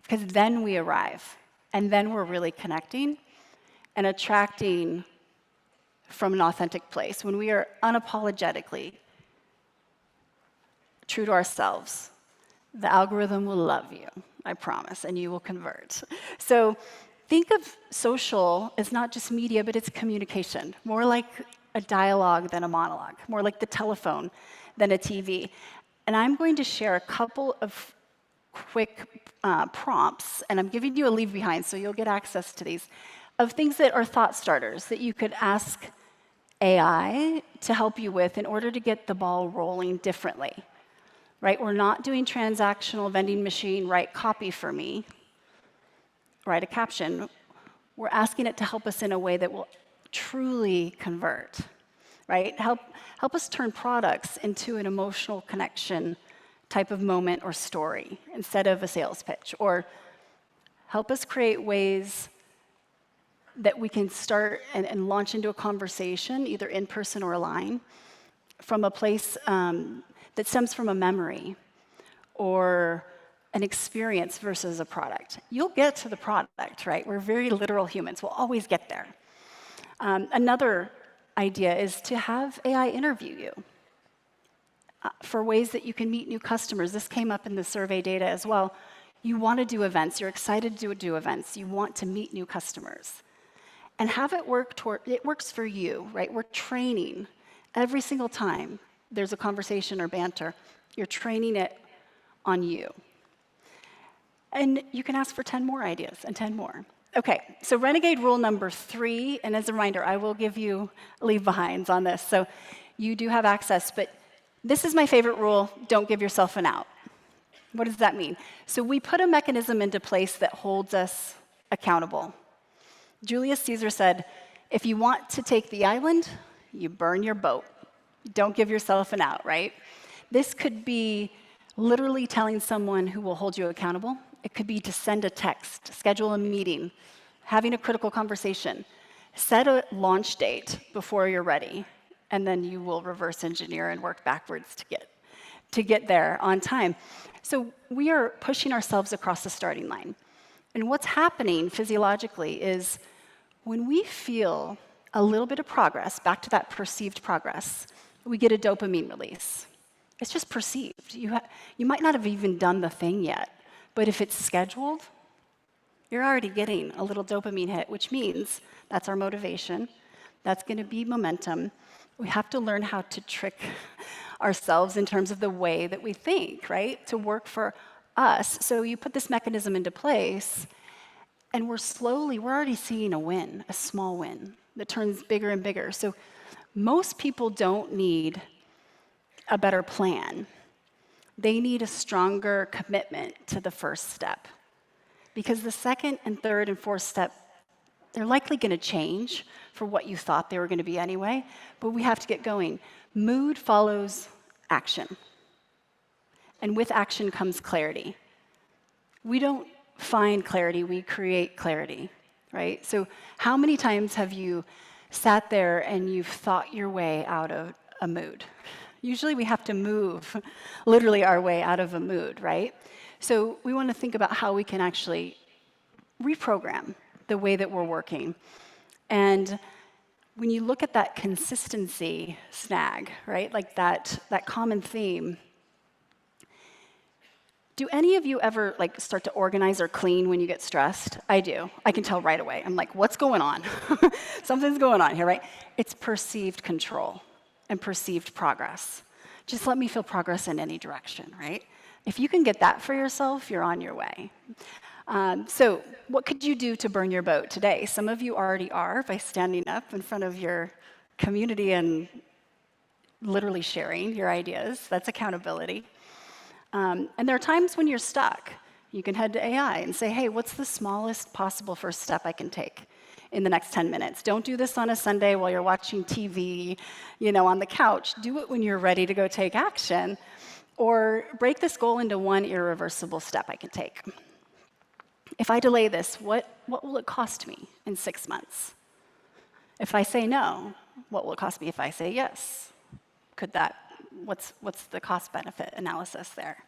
because then we arrive. And then we're really connecting and attracting from an authentic place. When we are unapologetically true to ourselves, the algorithm will love you, I promise, and you will convert. So think of social as not just media, but it's communication, more like a dialogue than a monologue, more like the telephone than a TV. And I'm going to share a couple of quick prompts, and I'm giving you a leave behind, so you'll get access to these, of things that are thought starters that you could ask AI to help you with in order to get the ball rolling differently, right? We're not doing transactional vending machine, write copy for me, write a caption. We're asking it to help us in a way that will truly convert, right? Help us turn products into an emotional connection type of moment or story instead of a sales pitch, or help us create ways that we can start and launch into a conversation, either in person or online, from a place that stems from a memory or an experience versus a product. You'll get to the product, right? We're very literal humans. We'll always get there. Another idea is to have AI interview you for ways that you can meet new customers. This came up in the survey data as well. You want to do events. You're excited to do events. You want to meet new customers. And have it work it works for you, right? We're training every single time there's a conversation or banter. You're training it on you. And you can ask for 10 more ideas and 10 more. Okay, so Renegade rule number 3, and as a reminder, I will give you leave behinds on this. So you do have access, but this is my favorite rule: don't give yourself an out. What does that mean? So we put a mechanism into place that holds us accountable. Julius Caesar said, if you want to take the island, you burn your boat. Don't give yourself an out, right? This could be literally telling someone who will hold you accountable. It could be to send a text, schedule a meeting, having a critical conversation. Set a launch date before you're ready, and then you will reverse engineer and work backwards to get there on time. So we are pushing ourselves across the starting line. And what's happening physiologically is when we feel a little bit of progress, back to that perceived progress, we get a dopamine release. It's just perceived. You might not have even done the thing yet, but if it's scheduled, you're already getting a little dopamine hit, which means that's our motivation. That's going to be momentum. We have to learn how to trick ourselves in terms of the way that we think, right? To work for us. So you put this mechanism into place, and we're already seeing a win, a small win that turns bigger and bigger. So most people don't need a better plan. They need a stronger commitment to the first step. Because the second and third and fourth step, they're likely going to change for what you thought they were going to be anyway, but we have to get going. Mood follows action. And with action comes clarity. We don't find clarity, we create clarity, right? So how many times have you sat there and you've thought your way out of a mood? Usually we have to move literally our way out of a mood, right? So we want to think about how we can actually reprogram the way that we're working. And when you look at that consistency snag, right, like that common theme, do any of you ever start to organize or clean when you get stressed? I do. I can tell right away. I'm like, what's going on? Something's going on here, right? It's perceived control and perceived progress. Just let me feel progress in any direction, right? If you can get that for yourself, you're on your way. So what could you do to burn your boat today? Some of you already are by standing up in front of your community and literally sharing your ideas. That's accountability. And there are times when you're stuck. You can head to AI and say, hey, what's the smallest possible first step I can take in the next 10 minutes? Don't do this on a Sunday while you're watching TV, on the couch. Do it when you're ready to go take action. Or break this goal into one irreversible step I can take. If I delay this, what will it cost me in 6 months? If I say no, what will it cost me if I say yes? What's the cost-benefit analysis there?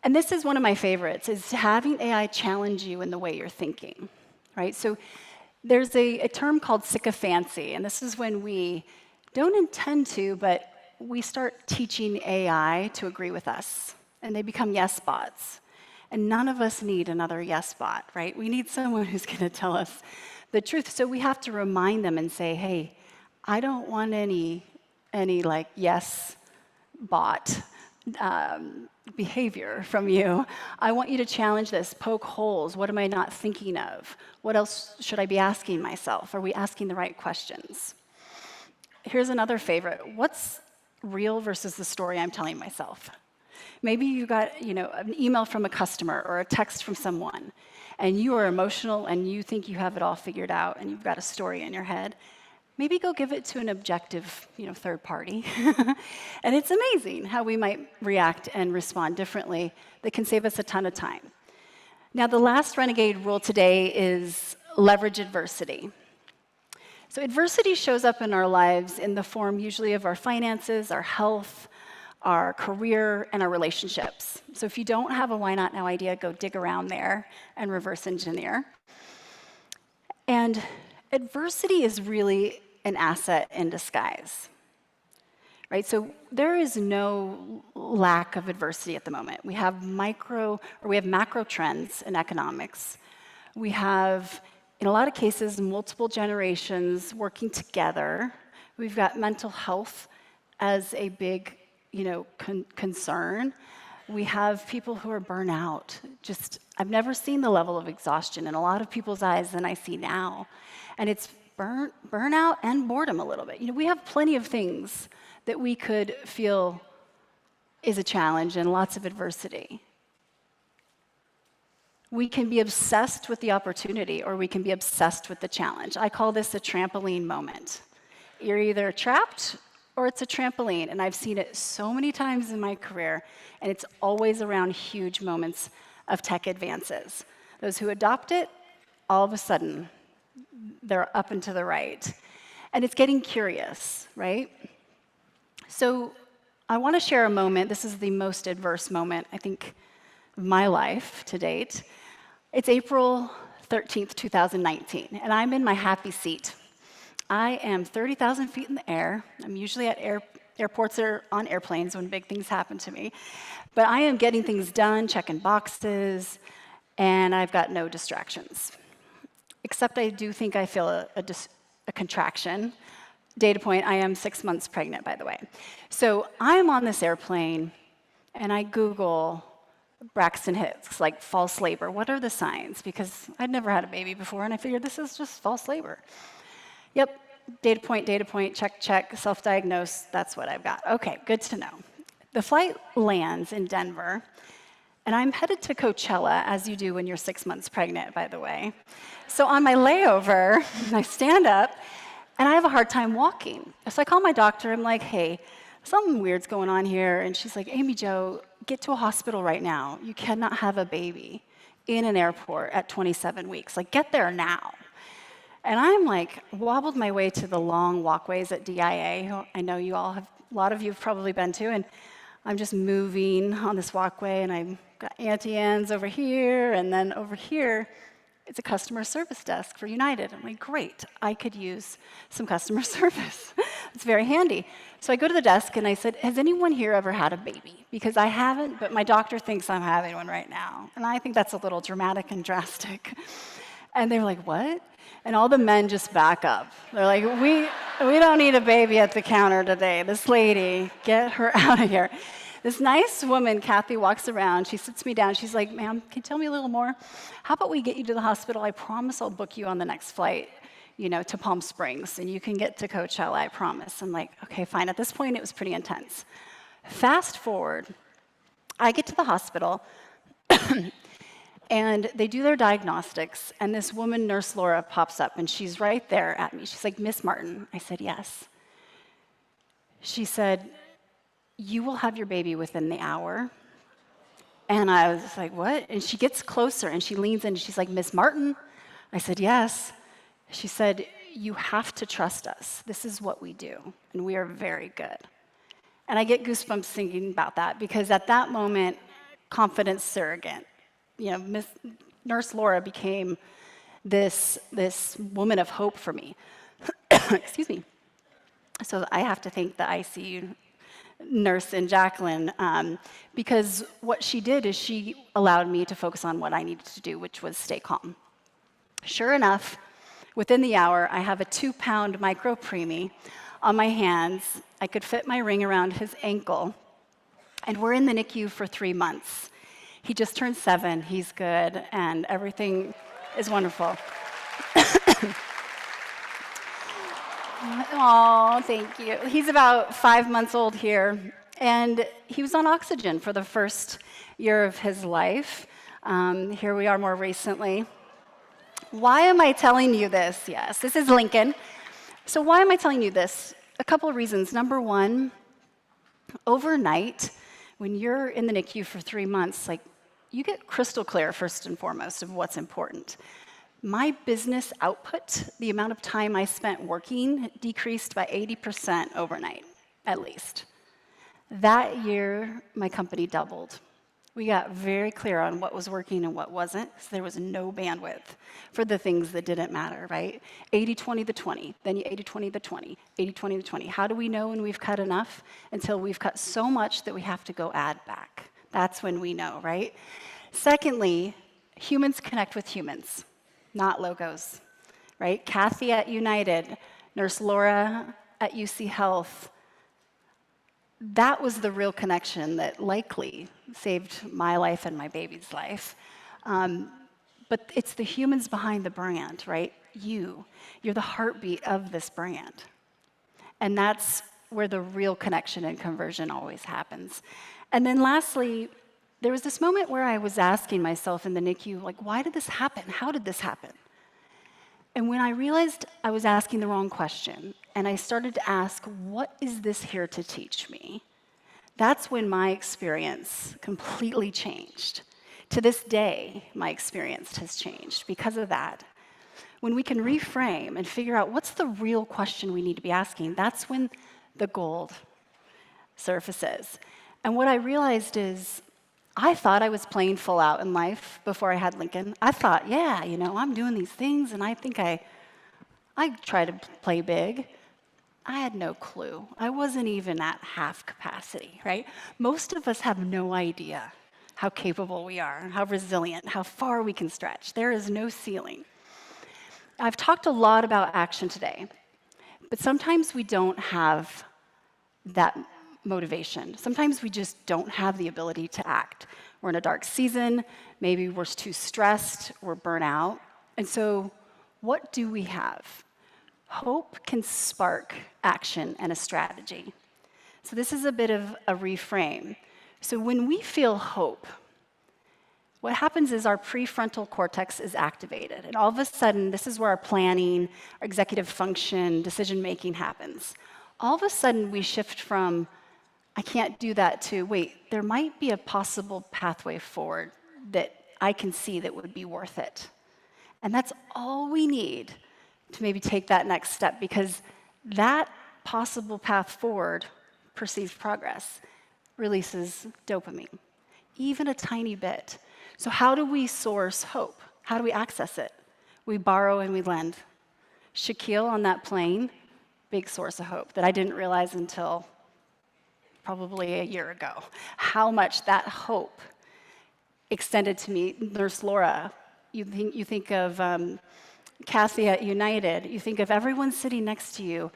And this is one of my favorites, is having AI challenge you in the way you're thinking, right? So there's a term called sycophancy, and this is when we don't intend to, but we start teaching AI to agree with us, and they become yes bots. And none of us need another yes bot, right? We need someone who's going to tell us the truth. So we have to remind them and say, hey, I don't want any like yes bot behavior from you. I want you to challenge this, poke holes. What am I not thinking of? What else should I be asking myself? Are we asking the right questions? Here's another favorite. What's real versus the story I'm telling myself? Maybe you got, an email from a customer or a text from someone, and you are emotional and you think you have it all figured out and you've got a story in your head. Maybe go give it to an objective, third party. And it's amazing how we might react and respond differently that can save us a ton of time. Now, the last renegade rule today is leverage adversity. So adversity shows up in our lives in the form usually of our finances, our health, our career, and our relationships. So if you don't have a why not now idea, go dig around there and reverse engineer. And adversity is really an asset in disguise, right? So there is no lack of adversity at the moment. We have macro trends in economics. We have, in a lot of cases, multiple generations working together. We've got mental health as a big, concern. We have people who are burnt out. I've never seen the level of exhaustion in a lot of people's eyes than I see now. And it's burnout and boredom a little bit. We have plenty of things that we could feel is a challenge and lots of adversity. We can be obsessed with the opportunity or we can be obsessed with the challenge. I call this a trampoline moment. You're either trapped or it's a trampoline, and I've seen it so many times in my career, and it's always around huge moments of tech advances. Those who adopt it, all of a sudden, they're up and to the right. And it's getting curious, right? So I want to share a moment. This is the most adverse moment, I think, of my life to date. It's April 13th, 2019, and I'm in my happy seat. I am 30,000 feet in the air. I'm usually at airports or on airplanes when big things happen to me. But I am getting things done, checking boxes, and I've got no distractions. Except I do think I feel a contraction. Data point, I am 6 months pregnant, by the way. So I'm on this airplane, and I Google Braxton Hicks, like false labor. What are the signs? Because I'd never had a baby before, and I figured this is just false labor. Yep, data point, check, self-diagnose, that's what I've got. Okay, good to know. The flight lands in Denver, and I'm headed to Coachella, as you do when you're 6 months pregnant, by the way. So on my layover, I stand up, and I have a hard time walking. So I call my doctor, I'm like, hey, something weird's going on here. And she's like, Amy Jo, get to a hospital right now. You cannot have a baby in an airport at 27 weeks. Like, get there now. And I'm like, wobbled my way to the long walkways at DIA. I know a lot of you have probably been to, and I'm just moving on this walkway, and I've got Auntie Anne's over here, and then over here, it's a customer service desk for United. I'm like, great, I could use some customer service. It's very handy. So I go to the desk, and I said, has anyone here ever had a baby? Because I haven't, but my doctor thinks I'm having one right now. And I think that's a little dramatic and drastic. And they were like, what? And all the men just back up. They're like, we don't need a baby at the counter today. This lady, get her out of here. This nice woman, Kathy, walks around. She sits me down. She's like, ma'am, can you tell me a little more? How about we get you to the hospital? I promise I'll book you on the next flight, to Palm Springs, and you can get to Coachella, I promise. I'm like, okay, fine. At this point, it was pretty intense. Fast forward, I get to the hospital, and they do their diagnostics, and this woman, Nurse Laura, pops up, and she's right there at me. She's like, Miss Martin. I said, yes. She said, you will have your baby within the hour. And I was like, what? And she gets closer, and she leans in, and she's like, Miss Martin. I said, yes. She said, you have to trust us. This is what we do, and we are very good. And I get goosebumps thinking about that, because at that moment, confidence surrogate. Nurse Laura became this woman of hope for me. Excuse me. So I have to thank the ICU nurse and Jacqueline, because what she did is she allowed me to focus on what I needed to do, which was stay calm. Sure enough, Within the hour, I have a 2-pound micro preemie on my hands. I could fit my ring around his ankle. And we're in the NICU for 3 months. He just turned 7, he's good, and everything is wonderful. Oh, thank you. He's about 5 months old here, and he was on oxygen for the first year of his life. Here we are more recently. Why am I telling you this? Yes, this is Lincoln. So why am I telling you this? A couple of reasons. Number one, overnight, when you're in the NICU for 3 months, like, you get crystal clear, first and foremost, of what's important. My business output, the amount of time I spent working, decreased by 80% overnight, at least. That year, my company doubled. We got very clear on what was working and what wasn't, so there was no bandwidth for the things that didn't matter, right? 80-20 the 20, then you 80-20 the 20, 80-20 the 20. How do we know when we've cut enough? Until we've cut so much that we have to go add back. That's when we know, right? Secondly, humans connect with humans, not logos, right? Kathy at United, Nurse Laura at UC Health, that was the real connection that likely saved my life and my baby's life. But it's the humans behind the brand, right? You're the heartbeat of this brand. And that's where the real connection and conversion always happens. And then lastly, there was this moment where I was asking myself in the NICU, like, why did this happen? How did this happen? And when I realized I was asking the wrong question, and I started to ask, what is this here to teach me? That's when my experience completely changed. To this day, my experience has changed because of that. When we can reframe and figure out what's the real question we need to be asking, that's when the gold surfaces. And what I realized is, I thought I was playing full out in life before I had Lincoln. I thought, yeah, I'm doing these things, and I think I try to play big. I had no clue. I wasn't even at half capacity, right? Most of us have no idea how capable we are, how resilient, how far we can stretch. There is no ceiling. I've talked a lot about action today, but sometimes we don't have that motivation. Sometimes we just don't have the ability to act. We're in a dark season, maybe we're too stressed, we're burnt out. And so what do we have? Hope can spark action and a strategy. So this is a bit of a reframe. So when we feel hope, what happens is our prefrontal cortex is activated. And all of a sudden, this is where our planning, our executive function, decision-making happens. All of a sudden, we shift from, I can't do that, to, wait, there might be a possible pathway forward that I can see that would be worth it. And that's all we need to maybe take that next step, because that possible path forward, perceived progress, releases dopamine, even a tiny bit. So how do we source hope? How do we access it? We borrow and we lend. Shaquille on that plane, big source of hope that I didn't realize until probably a year ago, how much that hope extended to me. Nurse Laura, you think of Kathy at United, you think of everyone sitting next to you,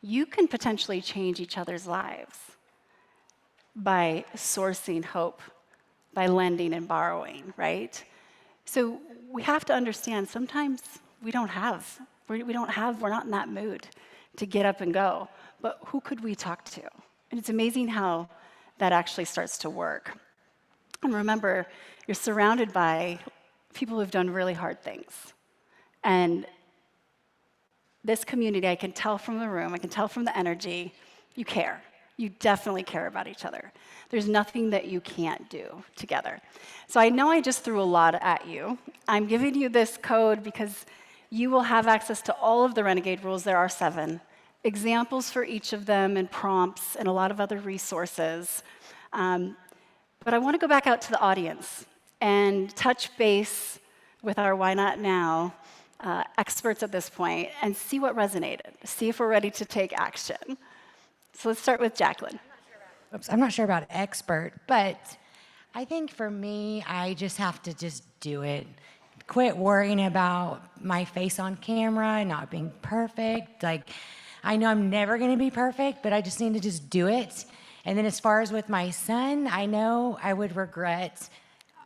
you can potentially change each other's lives by sourcing hope, by lending and borrowing, right? So we have to understand sometimes we're not in that mood to get up and go, but who could we talk to? And it's amazing how that actually starts to work. And remember, you're surrounded by people who've done really hard things. And this community, I can tell from the room, I can tell from the energy, you care. You definitely care about each other. There's nothing that you can't do together. So I know I just threw a lot at you. I'm giving you this code because you will have access to all of the Renegade rules. There are 7. Examples for each of them and prompts and a lot of other resources. But I want to go back out to the audience and touch base with our Why Not Now experts at this point and see what resonated, see if we're ready to take action. So let's start with Jacqueline. I'm not sure about expert, but I think for me, I just have to just do it. quit worrying about my face on camera and not being perfect. Like, I know I'm never going to be perfect, but I just need to just do it. And then as far as with my son, I know I would regret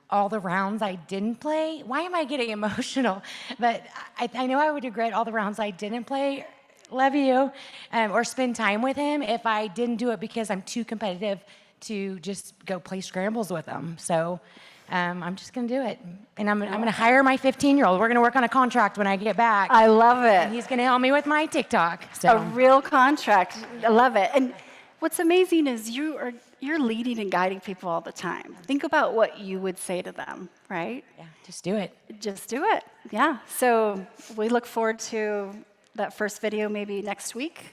all the rounds I didn't play. Why am I getting emotional? But I know I would regret all the rounds I didn't play, love you, or spend time with him if I didn't do it because I'm too competitive to just go play scrambles with him. So I'm just going to do it. And I'm going to hire my 15-year-old. We're going to work on a contract when I get back. I love it. And he's going to help me with my TikTok. So. A real contract. I love it. And what's amazing is you're leading and guiding people all the time. Think about what you would say to them, right? Yeah, just do it. Just do it. Yeah. So we look forward to that first video maybe next week.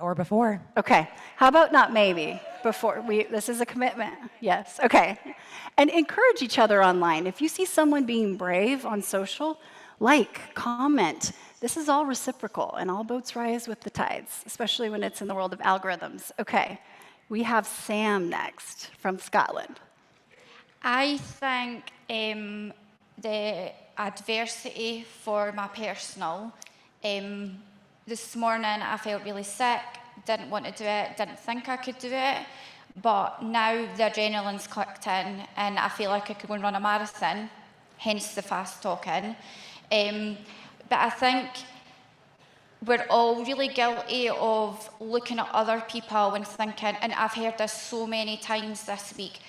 Or before. Okay. How about not maybe? Before. This is a commitment. Yes. Okay. And encourage each other online. If you see someone being brave on social, like, comment. This is all reciprocal, and all boats rise with the tides, especially when it's in the world of algorithms. Okay. We have Sam next from Scotland. I think the adversity for my personal, this morning I felt really sick, didn't want to do it, didn't think I could do it, but now the adrenaline's clicked in and I feel like I could go and run a marathon, hence the fast talking. But I think we're all really guilty of looking at other people and thinking, and I've heard this so many times this week,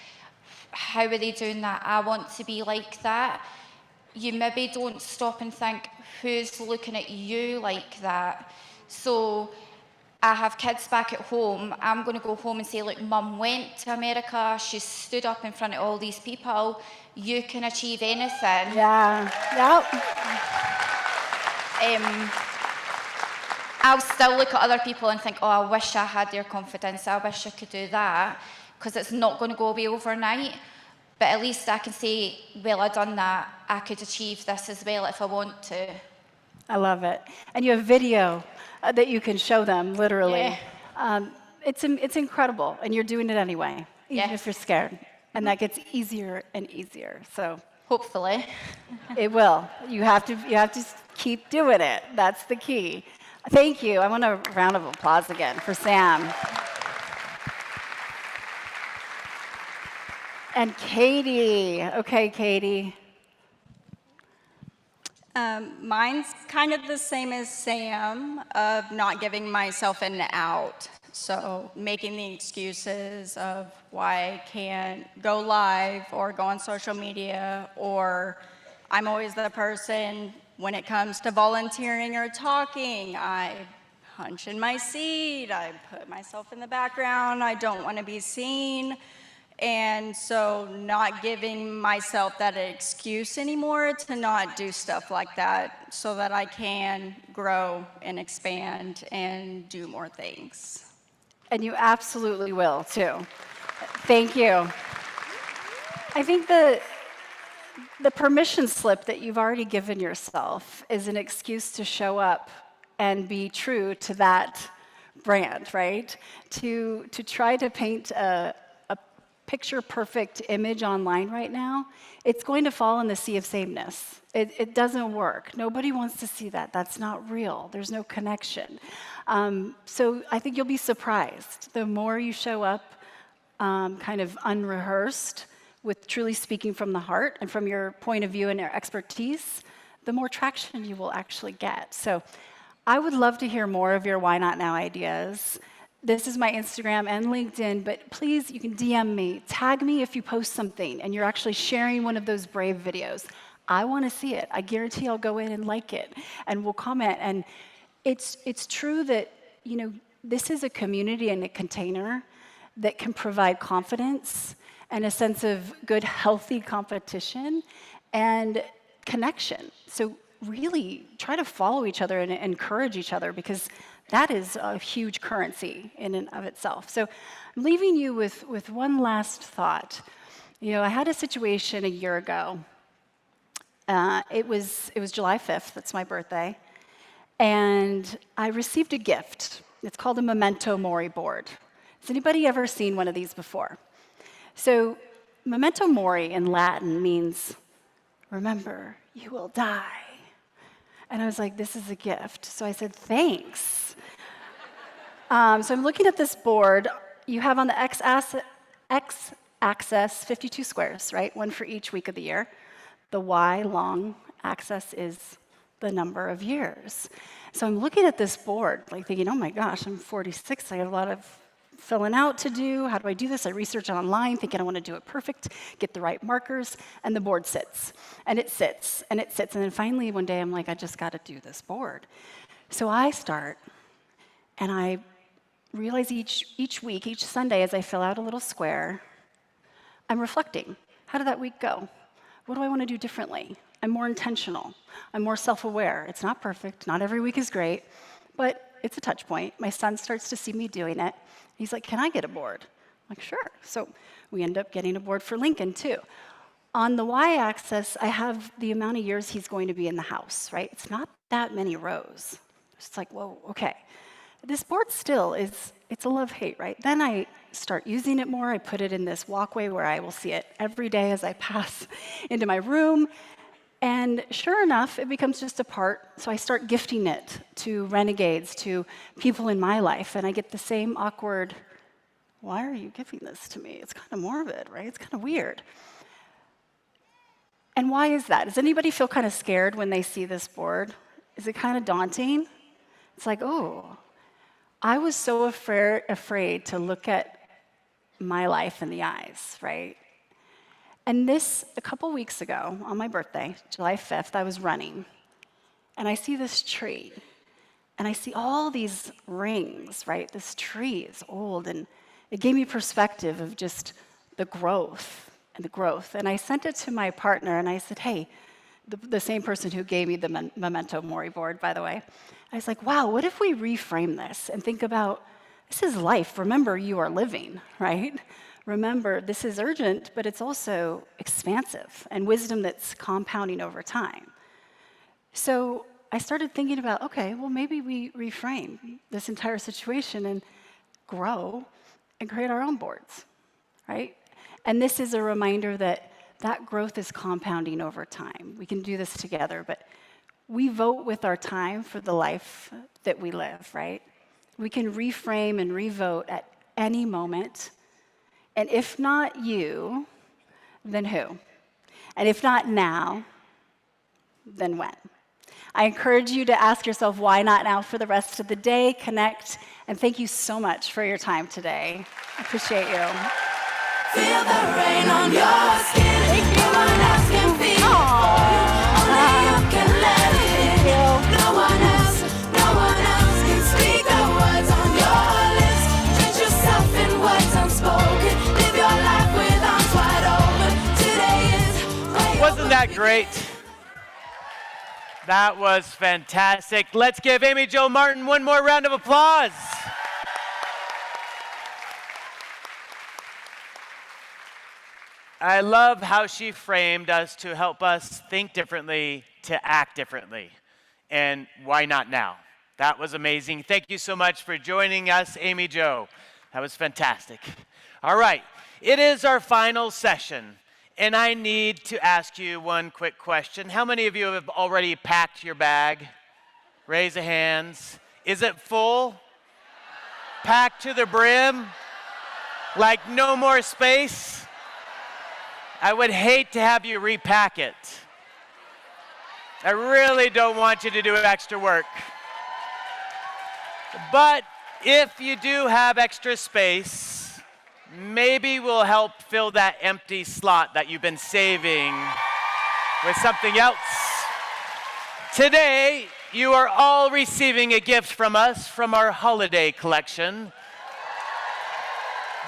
how are they doing that? I want to be like that. You maybe don't stop and think, who's looking at you like that? So I have kids back at home. I'm going to go home and say, look, Mum went to America. She stood up in front of all these people. You can achieve anything. Yeah. Yep. I'll still look at other people and think, oh, I wish I had their confidence. I wish I could do that, because it's not going to go away overnight. But at least I can say, well, I've done that. I could achieve this as well if I want to. I love it. And you have video that you can show them, literally. Yeah. It's incredible, and you're doing it anyway, even Yeah. if you're scared. And that gets easier and easier. So Hopefully. it will. You have to keep doing it. That's the key. Thank you. I want a round of applause again for Sam. And Katie. Okay, Katie. Mine's kind of the same as Sam, of not giving myself an out. So making the excuses of why I can't go live or go on social media, or I'm always the person, when it comes to volunteering or talking, I hunch in my seat, I put myself in the background, I don't want to be seen. And so not giving myself that excuse anymore to not do stuff like that, so that I can grow and expand and do more things. And you absolutely will, too. Thank you. I think the permission slip that you've already given yourself is an excuse to show up and be true to that brand, right? To try to paint a picture-perfect image online right now, it's going to fall in the sea of sameness. It doesn't work. Nobody wants to see that. That's not real. There's no connection. So I think you'll be surprised. The more you show up kind of unrehearsed, with truly speaking from the heart and from your point of view and your expertise, the more traction you will actually get. So I would love to hear more of your Why Not Now ideas. This is my Instagram and LinkedIn, but please, you can DM me. Tag me if you post something and you're actually sharing one of those brave videos. I want to see it. I guarantee I'll go in and like it, and we'll comment. And it's true that, you know, this is a community and a container that can provide confidence and a sense of good, healthy competition and connection. So really try to follow each other and encourage each other, because that is a huge currency in and of itself. So I'm leaving you with one last thought. You know, I had a situation a year ago. It was July 5th, that's my birthday, and I received a gift. It's called a memento mori board. Has anybody ever seen one of these before? So memento mori in Latin means, remember, you will die. And I was like, this is a gift. So I said, thanks. So I'm looking at this board. You have on the x-axis 52 squares, right? One for each week of the year. The y long axis is the number of years. So I'm looking at this board, like thinking, oh my gosh, I'm 46. I have a lot of filling out to do. How do I do this? I research online, thinking I want to do it perfect, get the right markers, and the board sits. And it sits, and it sits. And then finally one day I'm like, I just got to do this board. So I start, and I realize each week, each Sunday, as I fill out a little square, I'm reflecting. How did that week go? What do I want to do differently? I'm more intentional. I'm more self-aware. It's not perfect. Not every week is great, but it's a touch point. My son starts to see me doing it. He's like, can I get a board? I'm like, sure. So we end up getting a board for Lincoln, too. On the y-axis, I have the amount of years he's going to be in the house, right? It's not that many rows. It's like, whoa, okay. This board still it's a love-hate, right? Then I start using it more. I put it in this walkway where I will see it every day as I pass into my room. And sure enough, it becomes just a part. So I start gifting it to renegades, to people in my life. And I get the same awkward, why are you giving this to me? It's kind of morbid, right? It's kind of weird. And why is that? Does anybody feel kind of scared when they see this board? Is it kind of daunting? It's like, oh, I was so afraid to look at my life in the eyes, right? And this, a couple weeks ago, on my birthday, July 5th, I was running, and I see this tree, and I see all these rings, right? This tree is old, and it gave me perspective of just the growth and the growth. And I sent it to my partner, and I said, hey, the same person who gave me the Memento Mori board, by the way. I was like, wow, what if we reframe this and think about, this is life. Remember, you are living, right? Remember, this is urgent, but it's also expansive and wisdom that's compounding over time. So I started thinking about, okay, well, maybe we reframe this entire situation and grow and create our own boards, right? And this is a reminder that that growth is compounding over time. We can do this together, but we vote with our time for the life that we live, right? We can reframe and revote at any moment. And if not you, then who? And if not now, then when? I encourage you to ask yourself, why not now for the rest of the day? Connect, and thank you so much for your time today. I appreciate you. Feel the rain on your skin. No one else can feel it for you. Only you can let it in. No one else can speak the words on your lips. Drench yourself in words unspoken. Live your life with arms wide open. Today is Wasn't that great? That was fantastic. Let's give Amy Jo Martin one more round of applause. I love how she framed us to help us think differently, to act differently. And why not now? That was amazing. Thank you so much for joining us, Amy Jo. That was fantastic. All right, it is our final session, and I need to ask you one quick question. How many of you have already packed your bag? Raise the hands. Is it full? Packed to the brim? Like no more space? I would hate to have you repack it. I really don't want you to do extra work. But if you do have extra space, maybe we'll help fill that empty slot that you've been saving with something else. Today, you are all receiving a gift from us from our holiday collection.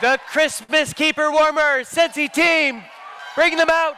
The Christmas Keeper Warmer Scentsy team. Bring them out.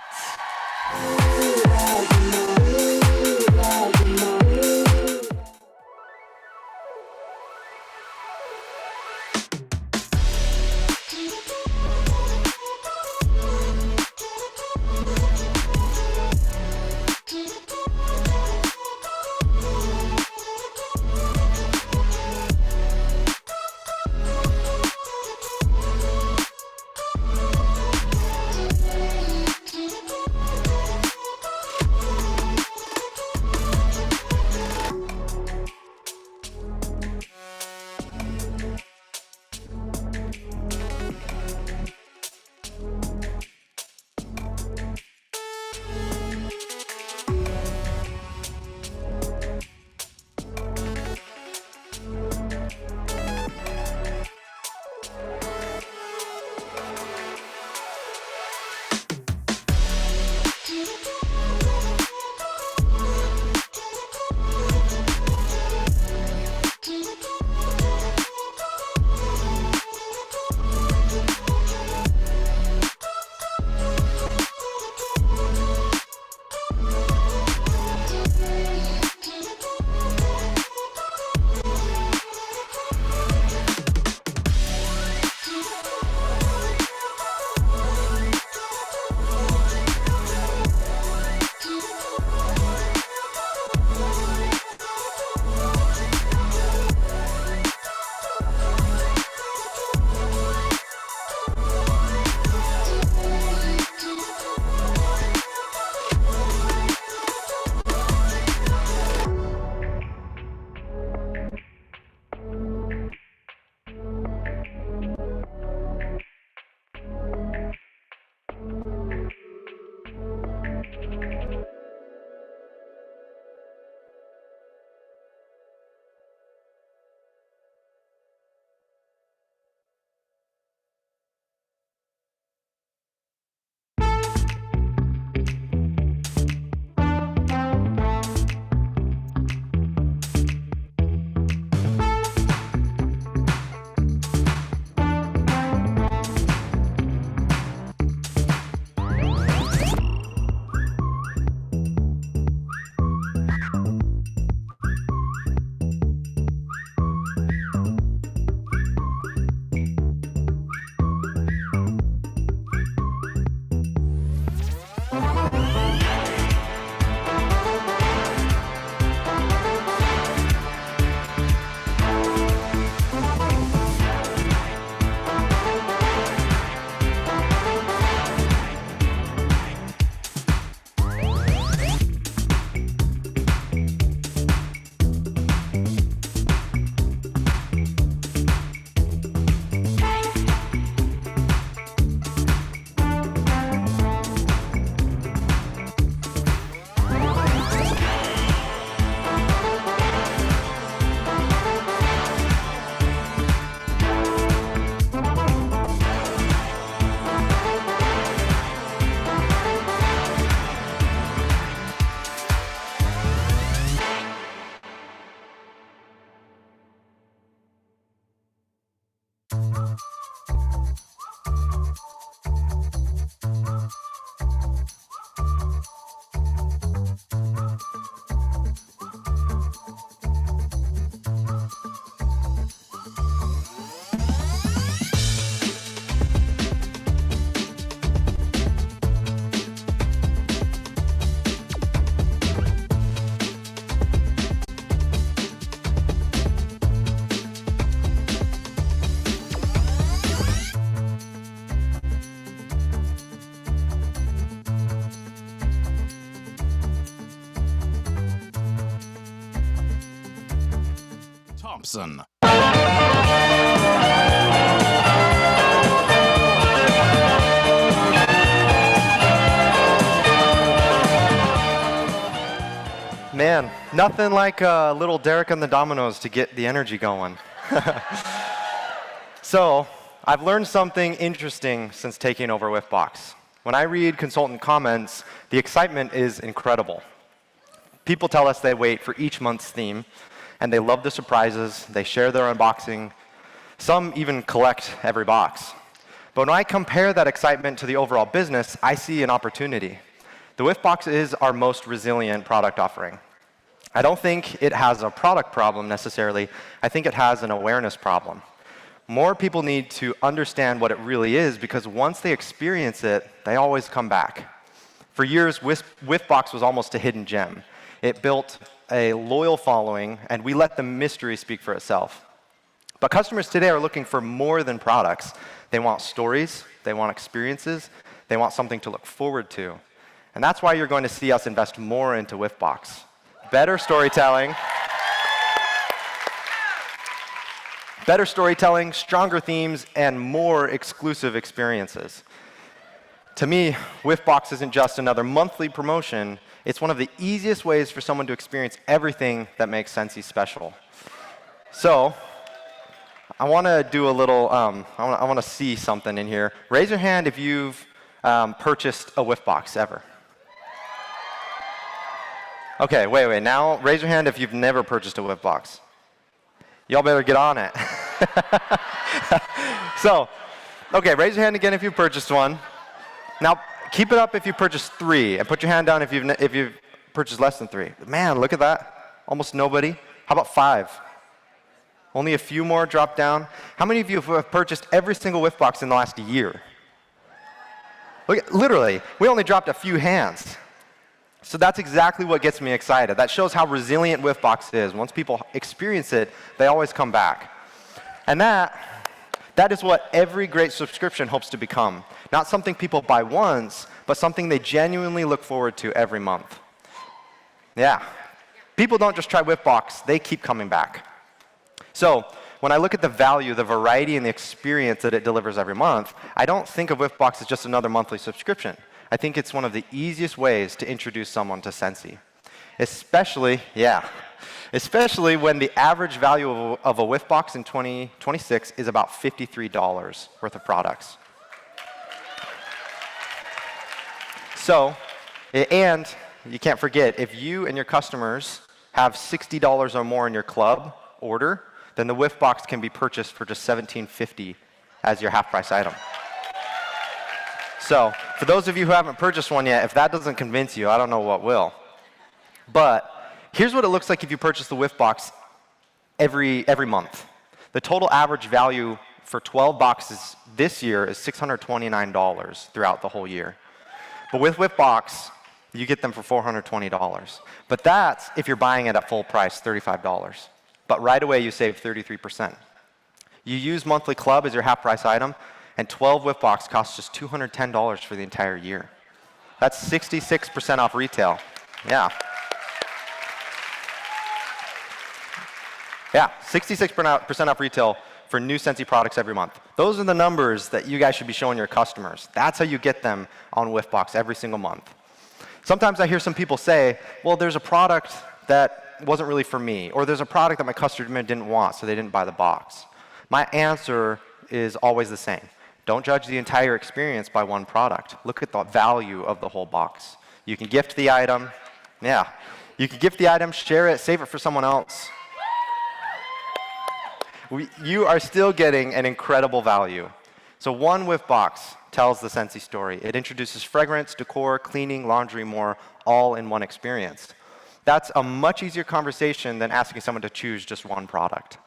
Thompson. Man, nothing like a little Derek on the dominoes to get the energy going. So, I've learned something interesting since taking over Whiffbox. When I read consultant comments, the excitement is incredible. People tell us they wait for each month's theme, and they love the surprises, they share their unboxing, some even collect every box. But when I compare that excitement to the overall business, I see an opportunity. The Whiffbox is our most resilient product offering. I don't think it has a product problem necessarily, I think it has an awareness problem. More people need to understand what it really is because once they experience it, they always come back. For years, Whiffbox was almost a hidden gem. It built a loyal following, and we let the mystery speak for itself. But customers today are looking for more than products. They want stories, they want experiences, they want something to look forward to. And that's why you're going to see us invest more into Whiffbox. Better storytelling, stronger themes, and more exclusive experiences. To me, Whiffbox isn't just another monthly promotion. It's one of the easiest ways for someone to experience everything that makes Scentsy special. So, I want to do a little, I want to see something in here. Raise your hand if you've purchased a Whiffbox ever. Okay, wait. Now, raise your hand if you've never purchased a Whiffbox. Y'all better get on it. So, okay, raise your hand again if you've purchased one. Now, keep it up if you purchased 3, and put your hand down if you've purchased less than 3. Man, look at that. Almost nobody. How about 5? Only a few more drop down. How many of you have purchased every single Whiffbox in the last year? Look, literally, we only dropped a few hands. So that's exactly what gets me excited. That shows how resilient Whiffbox is. Once people experience it, they always come back. And that is what every great subscription hopes to become. Not something people buy once, but something they genuinely look forward to every month. Yeah. People don't just try Whiffbox, they keep coming back. So when I look at the value, the variety, and the experience that it delivers every month, I don't think of Whiffbox as just another monthly subscription. I think it's one of the easiest ways to introduce someone to Scentsy. Especially when the average value of a Whiffbox in 2026 is about $53 worth of products. So, and you can't forget, if you and your customers have $60 or more in your club order, then the Whiffbox can be purchased for just $17.50 as your half-price item. So, for those of you who haven't purchased one yet, if that doesn't convince you, I don't know what will. But here's what it looks like if you purchase the Whiffbox every month. The total average value for 12 boxes this year is $629 throughout the whole year. But with Whiffbox, you get them for $420. But that's if you're buying it at full price, $35. But right away, you save 33%. You use monthly club as your half-price item, and 12 Whiffbox costs just $210 for the entire year. That's 66% off retail. Yeah. Yeah, 66% off retail for new Scentsy products every month. Those are the numbers that you guys should be showing your customers. That's how you get them on Whiffbox every single month. Sometimes I hear some people say, well, there's a product that wasn't really for me, or there's a product that my customer didn't want, so they didn't buy the box. My answer is always the same. Don't judge the entire experience by one product. Look at the value of the whole box. You can gift the item. Yeah. You can gift the item, share it, save it for someone else. You are still getting an incredible value. So one Whiffbox tells the Scentsy story. It introduces fragrance, decor, cleaning, laundry, more, all in one experience. That's a much easier conversation than asking someone to choose just one product.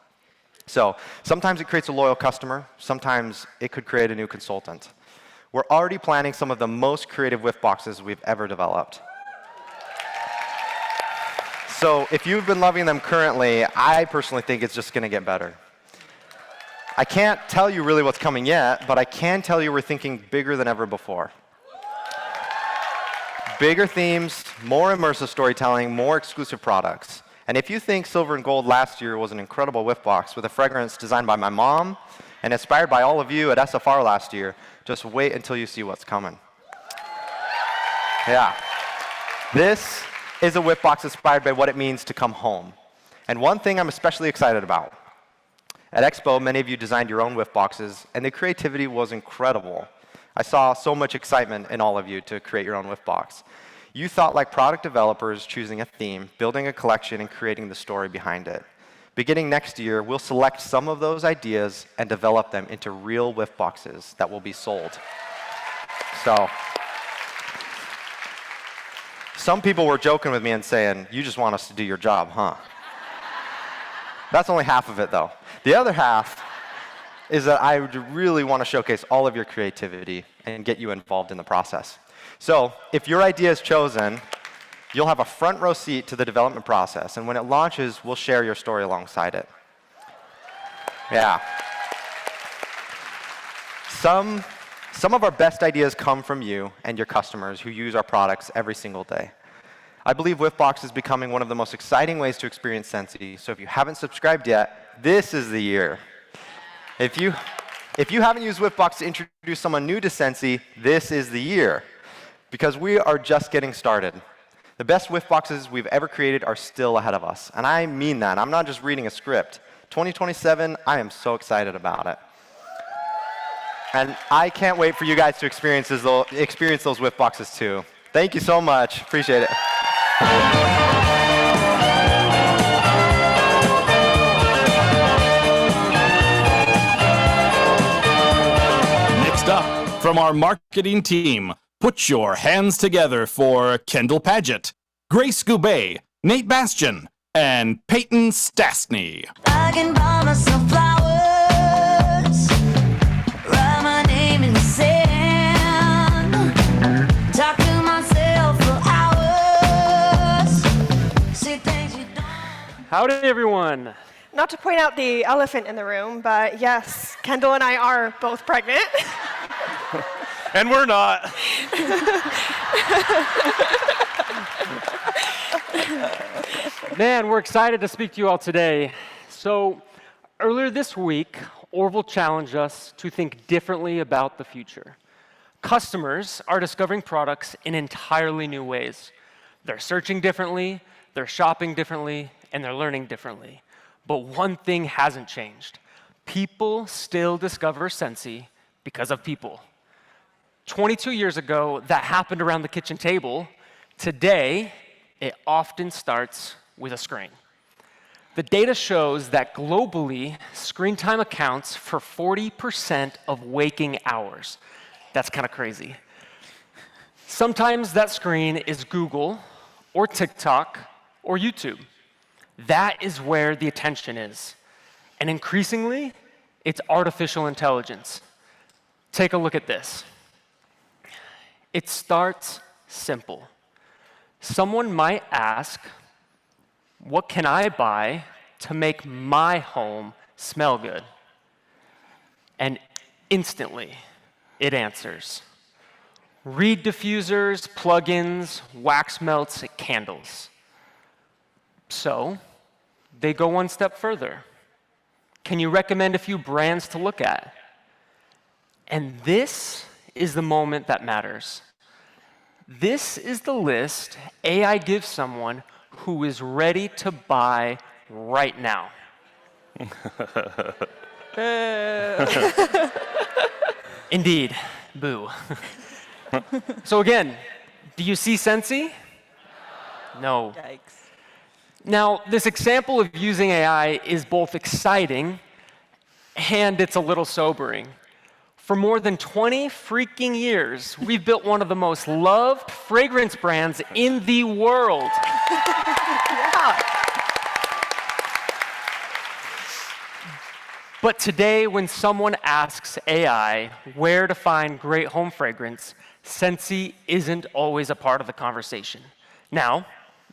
So sometimes it creates a loyal customer. Sometimes it could create a new consultant. We're already planning some of the most creative Whiffboxes we've ever developed. So if you've been loving them currently, I personally think it's just going to get better. I can't tell you really what's coming yet, but I can tell you we're thinking bigger than ever before. Bigger themes, more immersive storytelling, more exclusive products. And if you think Silver and Gold last year was an incredible whiff box with a fragrance designed by my mom and inspired by all of you at SFR last year, just wait until you see what's coming. Yeah. This is a whiff box inspired by what it means to come home. And one thing I'm especially excited about. At Expo, many of you designed your own whiff boxes, and the creativity was incredible. I saw so much excitement in all of you to create your own whiff box. You thought like product developers choosing a theme, building a collection, and creating the story behind it. Beginning next year, we'll select some of those ideas and develop them into real whiff boxes that will be sold. So, some people were joking with me and saying, you just want us to do your job, huh? That's only half of it, though. The other half is that I really want to showcase all of your creativity and get you involved in the process. So if your idea is chosen, you'll have a front row seat to the development process. And when it launches, we'll share your story alongside it. Yeah. Some of our best ideas come from you and your customers who use our products every single day. I believe Whiffbox is becoming one of the most exciting ways to experience Scentsy. So if you haven't subscribed yet, this is the year. If you haven't used Whiffbox to introduce someone new to Scentsy, this is the year. Because we are just getting started. The best whiff boxes we've ever created are still ahead of us. And I mean that. I'm not just reading a script. 2027, I am so excited about it. And I can't wait for you guys to experience those whiff boxes too. Thank you so much. Appreciate it. Next up, from our marketing team, put your hands together for Kendall Paget, Grace Goubet, Nate Bastian, and Peyton Stastny. I can buy myself flowers, write my name in the sand, talk to myself for hours, see things you don't. Howdy, everyone. Not to point out the elephant in the room, but yes, Kendall and I are both pregnant. And we're not. Man, we're excited to speak to you all today. So, earlier this week, Orville challenged us to think differently about the future. Customers are discovering products in entirely new ways. They're searching differently, they're shopping differently, and they're learning differently. But one thing hasn't changed. People still discover Scentsy because of people. 22 years ago, that happened around the kitchen table. Today, it often starts with a screen. The data shows that globally, screen time accounts for 40% of waking hours. That's kind of crazy. Sometimes that screen is Google, or TikTok, or YouTube. That is where the attention is. And increasingly, it's artificial intelligence. Take a look at this. It starts simple. Someone might ask, what can I buy to make my home smell good? And instantly, it answers. Reed diffusers, plugins, wax melts, candles. So, they go one step further. Can you recommend a few brands to look at? And this is the moment that matters. This is the list AI gives someone who is ready to buy right now. Indeed, boo. So again, do you see Scentsy? No. Yikes. Now, this example of using AI is both exciting and it's a little sobering. For more than 20 freaking years, we've built one of the most loved fragrance brands in the world. Yeah. But today, when someone asks AI where to find great home fragrance, Scentsy isn't always a part of the conversation. Now,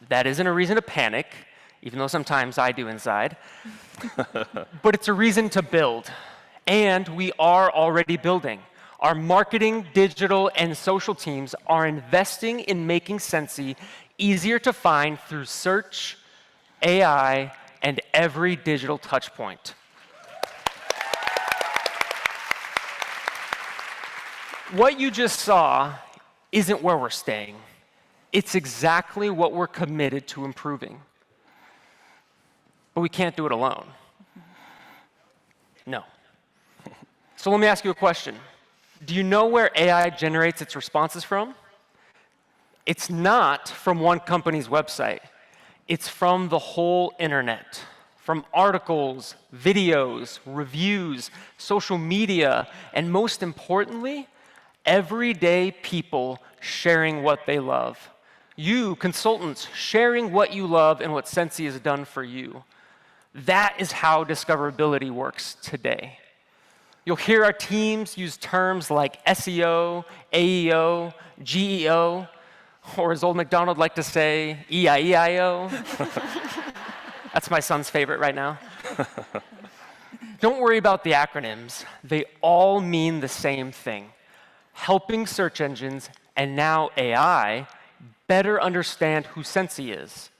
that isn't a reason to panic, even though sometimes I do inside. But it's a reason to build. And we are already building. Our marketing, digital, and social teams are investing in making Scentsy easier to find through search, AI, and every digital touch point. What you just saw isn't where we're staying. It's exactly what we're committed to improving. But we can't do it alone. No. So let me ask you a question. Do you know where AI generates its responses from? It's not from one company's website. It's from the whole internet, from articles, videos, reviews, social media, and most importantly, everyday people sharing what they love. You, consultants, sharing what you love and what Scentsy has done for you. That is how discoverability works today. You'll hear our teams use terms like SEO, AEO, GEO, or as old MacDonald liked to say, EIEIO. That's my son's favorite right now. Don't worry about the acronyms. They all mean the same thing. Helping search engines, and now AI, better understand who Scentsy is.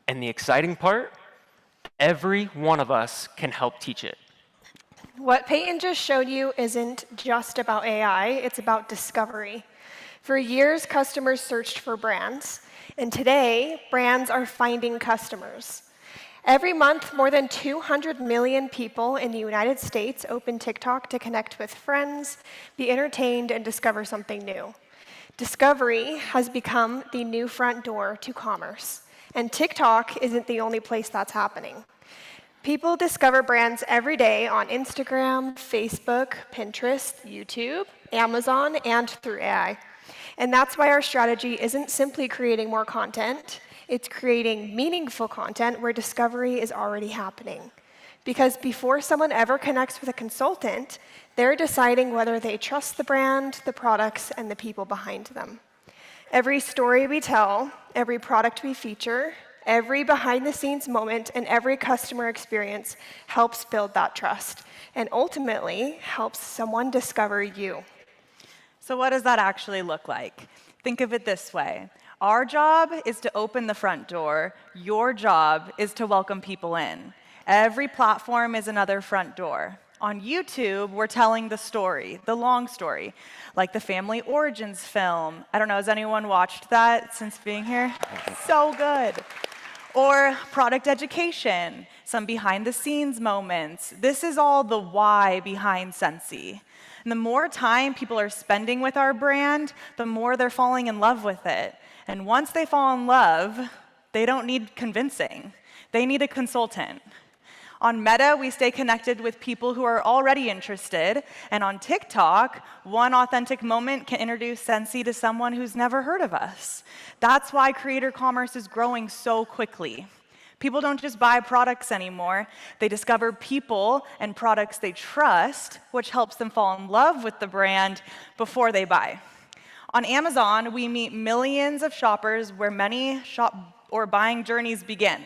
And the exciting part, every one of us can help teach it. What Peyton just showed you isn't just about AI, it's about discovery. For years, customers searched for brands, and today, brands are finding customers. Every month, more than 200 million people in the United States open TikTok to connect with friends, be entertained, and discover something new. Discovery has become the new front door to commerce, and TikTok isn't the only place that's happening. People discover brands every day on Instagram, Facebook, Pinterest, YouTube, Amazon, and through AI. And that's why our strategy isn't simply creating more content, it's creating meaningful content where discovery is already happening. Because before someone ever connects with a consultant, they're deciding whether they trust the brand, the products, and the people behind them. Every story we tell, every product we feature, every behind-the-scenes moment, and every customer experience helps build that trust, and ultimately helps someone discover you. So what does that actually look like? Think of it this way. Our job is to open the front door. Your job is to welcome people in. Every platform is another front door. On YouTube, we're telling the story, the long story, like the family origins film. I don't know, has anyone watched that since being here? So good. Or product education, some behind-the-scenes moments. This is all the why behind Scentsy. And the more time people are spending with our brand, the more they're falling in love with it. And once they fall in love, they don't need convincing. They need a consultant. On Meta, we stay connected with people who are already interested. And on TikTok, one authentic moment can introduce Scentsy to someone who's never heard of us. That's why creator commerce is growing so quickly. People don't just buy products anymore. They discover people and products they trust, which helps them fall in love with the brand before they buy. On Amazon, we meet millions of shoppers where many shop or buying journeys begin.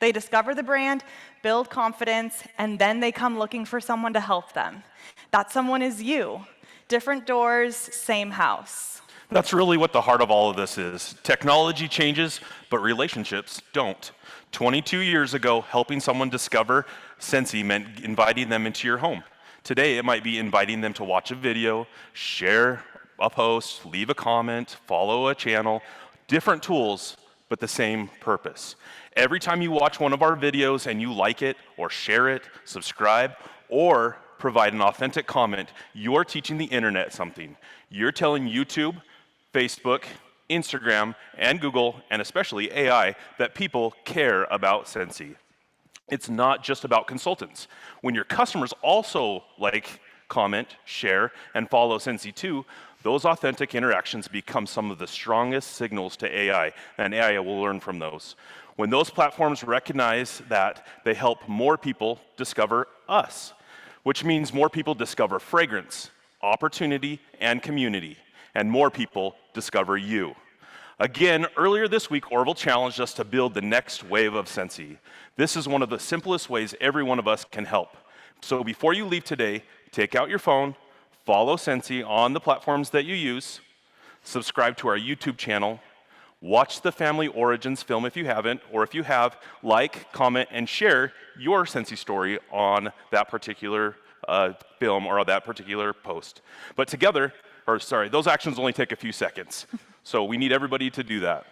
They discover the brand, build confidence, and then they come looking for someone to help them. That someone is you. Different doors, same house. That's really what the heart of all of this is. Technology changes, but relationships don't. 22 years ago, helping someone discover Scentsy meant inviting them into your home. Today, it might be inviting them to watch a video, share a post, leave a comment, follow a channel. Different tools, but the same purpose. Every time you watch one of our videos and you like it, or share it, subscribe, or provide an authentic comment, you're teaching the internet something. You're telling YouTube, Facebook, Instagram, and Google, and especially AI, that people care about Scentsy. It's not just about consultants. When your customers also like, comment, share, and follow Scentsy too, those authentic interactions become some of the strongest signals to AI, and AI will learn from those. When those platforms recognize that, they help more people discover us, which means more people discover fragrance, opportunity, and community, and more people discover you. Again, earlier this week, Orville challenged us to build the next wave of Scentsy. This is one of the simplest ways every one of us can help. So before you leave today, take out your phone, follow Scentsy on the platforms that you use, subscribe to our YouTube channel. Watch the Family Origins film if you haven't, or if you have, like, comment, and share your Scentsy story on that particular film or that particular post. But together, those actions only take a few seconds. So we need everybody to do that.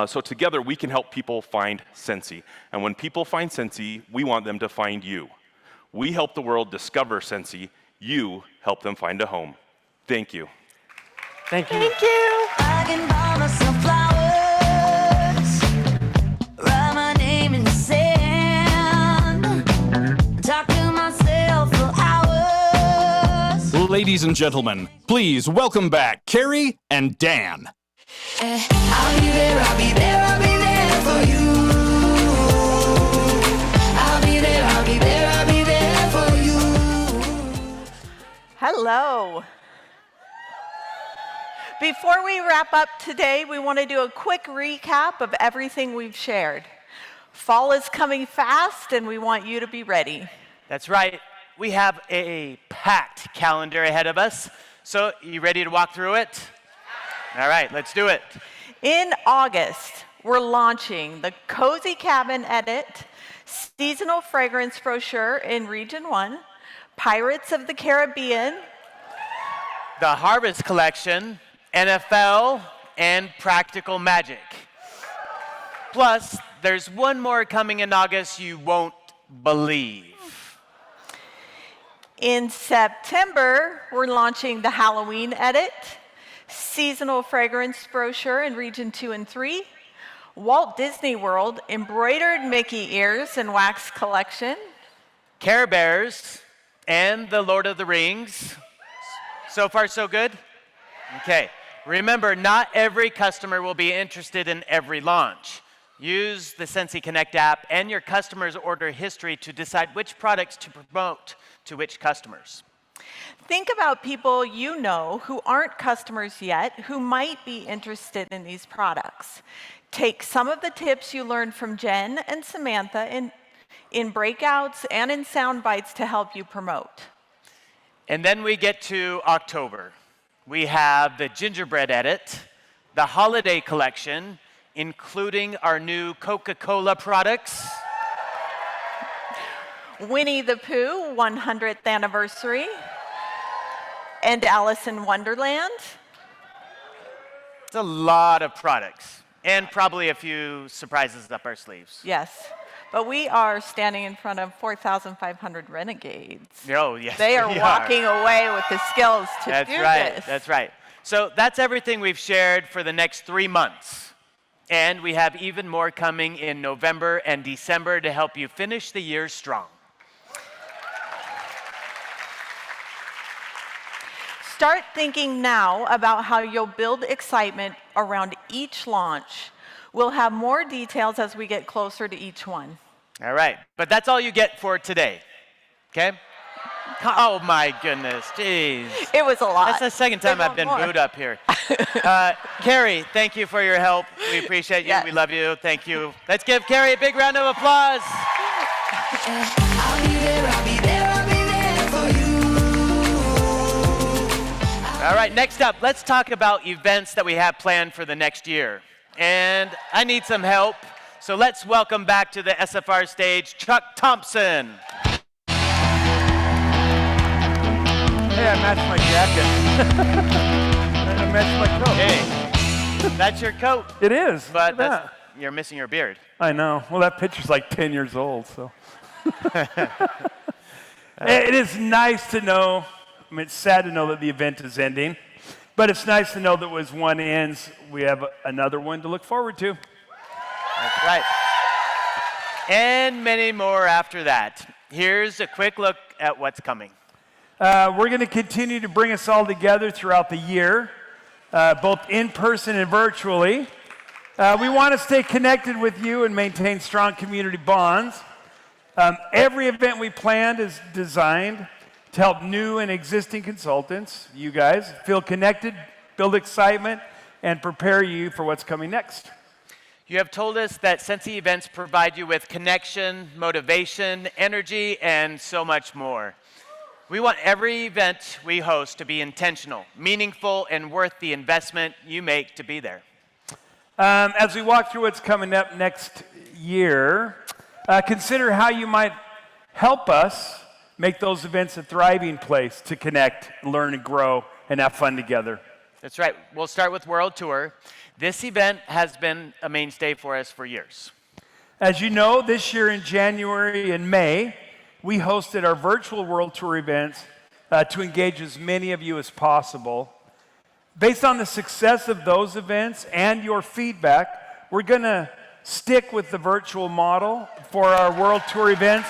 So together, we can help people find Scentsy. And when people find Scentsy, we want them to find you. We help the world discover Scentsy. You help them find a home. Thank you. Thank you. Thank you. I can buy myself flowers, write my name in the sand, talk to myself for hours. Ladies and gentlemen, please welcome back Carrie and Dan. I'll be there, I'll be there, I'll be there for you. I'll be there, I'll be there, I'll be there for you. Hello. Before we wrap up today, we want to do a quick recap of everything we've shared. Fall is coming fast, and we want you to be ready. That's right. We have a packed calendar ahead of us. So, you ready to walk through it? All right, let's do it. In August, we're launching the Cozy Cabin Edit, Seasonal Fragrance Brochure in Region 1, Pirates of the Caribbean, The Harvest Collection, NFL, and Practical Magic. Plus, there's one more coming in August you won't believe. In September, we're launching the Halloween Edit, Seasonal Fragrance Brochure in Region 2 and 3, Walt Disney World Embroidered Mickey Ears and Wax Collection, Care Bears, and The Lord of the Rings. So far, so good? Okay. Remember, not every customer will be interested in every launch. Use the Scentsy Connect app and your customer's order history to decide which products to promote to which customers. Think about people you know who aren't customers yet who might be interested in these products. Take some of the tips you learned from Jen and Samantha in breakouts and in sound bites to help you promote. And then we get to October. We have the Gingerbread Edit, the Holiday Collection, including our new Coca-Cola products, Winnie the Pooh 100th Anniversary, and Alice in Wonderland. It's a lot of products, and probably a few surprises up our sleeves. Yes, but we are standing in front of 4,500 renegades. Oh, yes, They are we walking away with the skills to That's do right. this. That's right. So that's everything we've shared for the next 3 months. And we have even more coming in November and December to help you finish the year strong. Start thinking now about how you'll build excitement around each launch. We'll have more details as we get closer to each one. All right. But that's all you get for today. Okay? Oh, my goodness. Jeez. It was a lot. That's the second time I've been booed up here. Carrie, thank you for your help. We appreciate you. Yes. We love you. Thank you. Let's give Carrie a big round of applause. I'll be there, I'll be there, I'll be there for you. All right, next up, let's talk about events that we have planned for the next year. And I need some help, so let's welcome back to the SFR stage, Chuck Thompson. Hey, I matched my jacket. I matched my coat. Hey, that's your coat. It is. But Look at you're missing your beard. I know. Well, that picture's like 10 years old, so. It is nice to know. I mean, it's sad to know that the event is ending, but it's nice to know that as one ends, we have another one to look forward to. That's right. And many more after that. Here's a quick look at what's coming. We're going to continue to bring us all together throughout the year, both in person and virtually. We want to stay connected with you and maintain strong community bonds. Every event we planned is designed to help new and existing consultants, you guys, feel connected, build excitement, and prepare you for what's coming next. You have told us that Scentsy events provide you with connection, motivation, energy, and so much more. We want every event we host to be intentional, meaningful, and worth the investment you make to be there. As we walk through what's coming up next year, consider how you might help us make those events a thriving place to connect, learn, and grow, and have fun together. That's right. We'll start with World Tour. This event has been a mainstay for us for years. As you know, this year in January and May, we hosted our virtual World Tour events to engage as many of you as possible. Based on the success of those events and your feedback, we're going to stick with the virtual model for our World Tour events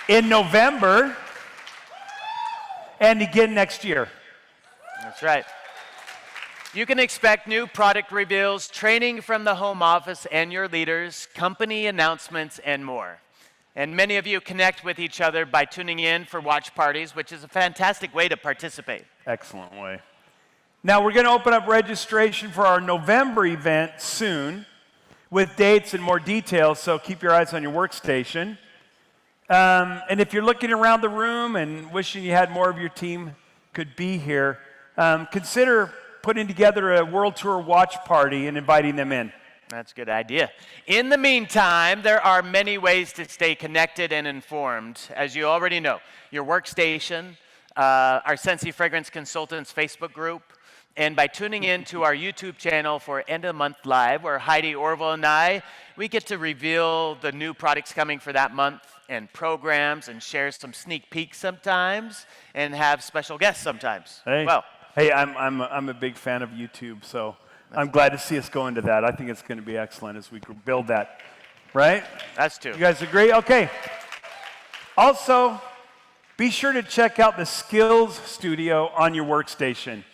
in November and again next year. That's right. You can expect new product reveals, training from the home office and your leaders, company announcements, and more. And many of you connect with each other by tuning in for watch parties, which is a fantastic way to participate. Excellent way. Now, we're going to open up registration for our November event soon with dates and more details, so keep your eyes on your workstation. And if you're looking around the room and wishing you had more of your team could be here, consider putting together a World Tour watch party and inviting them in. That's a good idea. In the meantime, there are many ways to stay connected and informed. As you already know, your workstation, our Scentsy Fragrance Consultants Facebook group, and by tuning in to our YouTube channel for End of Month Live, where Heidi, Orville, and I, we get to reveal the new products coming for that month and programs and share some sneak peeks sometimes and have special guests sometimes. Hey, I'm a big fan of YouTube, so I'm glad to see us go into that. I think it's going to be excellent as we build that, right? That's true. You guys agree? Okay. Also, be sure to check out the Skills Studio on your workstation.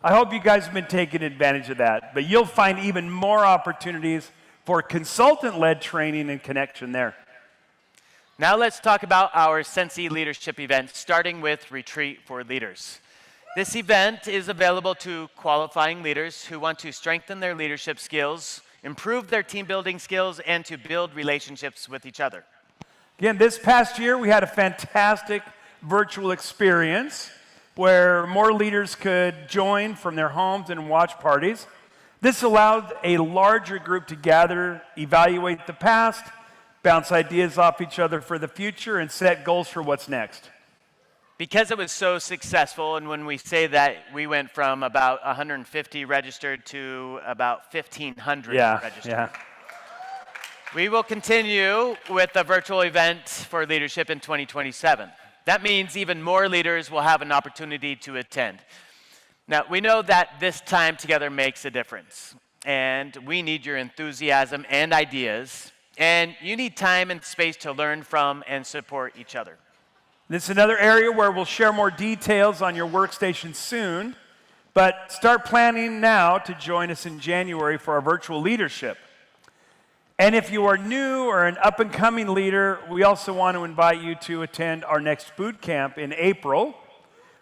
I hope you guys have been taking advantage of that, but you'll find even more opportunities for consultant-led training and connection there. Now let's talk about our Scentsy leadership event, starting with Retreat for Leaders. This event is available to qualifying leaders who want to strengthen their leadership skills, improve their team building skills, and to build relationships with each other. Again, this past year, we had a fantastic virtual experience where more leaders could join from their homes and watch parties. This allowed a larger group to gather, evaluate the past, bounce ideas off each other for the future, and set goals for what's next. Because it was so successful, and when we say that, we went from about 150 registered to about 1,500 registered. Yeah. We will continue with the virtual event for leadership in 2027. That means even more leaders will have an opportunity to attend. Now, we know that this time together makes a difference, and we need your enthusiasm and ideas, and you need time and space to learn from and support each other. This is another area where we'll share more details on your workstation soon, but start planning now to join us in January for our virtual leadership. And if you are new or an up-and-coming leader, we also want to invite you to attend our next boot camp in April,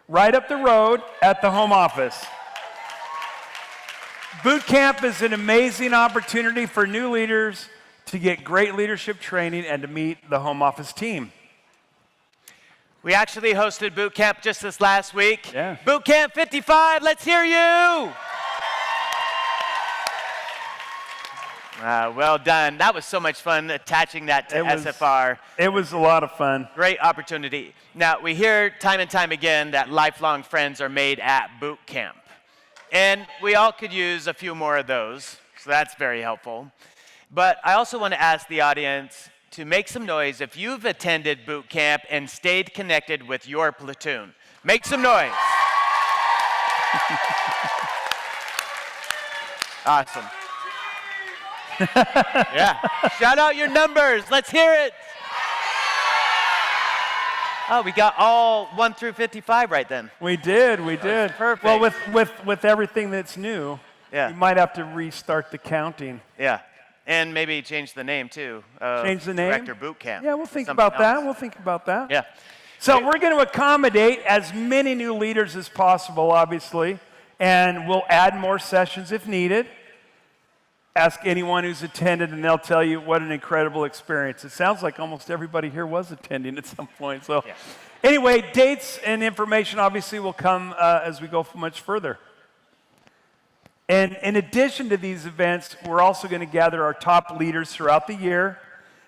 right up the road at the home office. Boot camp is an amazing opportunity for new leaders to get great leadership training and to meet the home office team. We actually hosted boot camp just this last week. Yeah. Boot camp 55, let's hear you! Well done. That was so much fun attaching that to SFR. It was a lot of fun. Great opportunity. Now, we hear time and time again that lifelong friends are made at boot camp. And we all could use a few more of those, so that's very helpful. But I also want to ask the audience to make some noise if you've attended boot camp and stayed connected with your platoon. Make some noise. Awesome. Yeah. Shout out your numbers. Let's hear it. Oh, we got all 1 through 55 right then. We did. Perfect. Well, with everything that's new, you might have to restart the counting. Yeah. And maybe change the name, too. Change the name? Director Boot Camp. Yeah, we'll think about that. Yeah. So we're going to accommodate as many new leaders as possible, obviously, and we'll add more sessions if needed. Ask anyone who's attended, and they'll tell you what an incredible experience. It sounds like almost everybody here was attending at some point. So anyway, dates and information obviously will come as we go much further. And in addition to these events, we're also going to gather our top leaders throughout the year,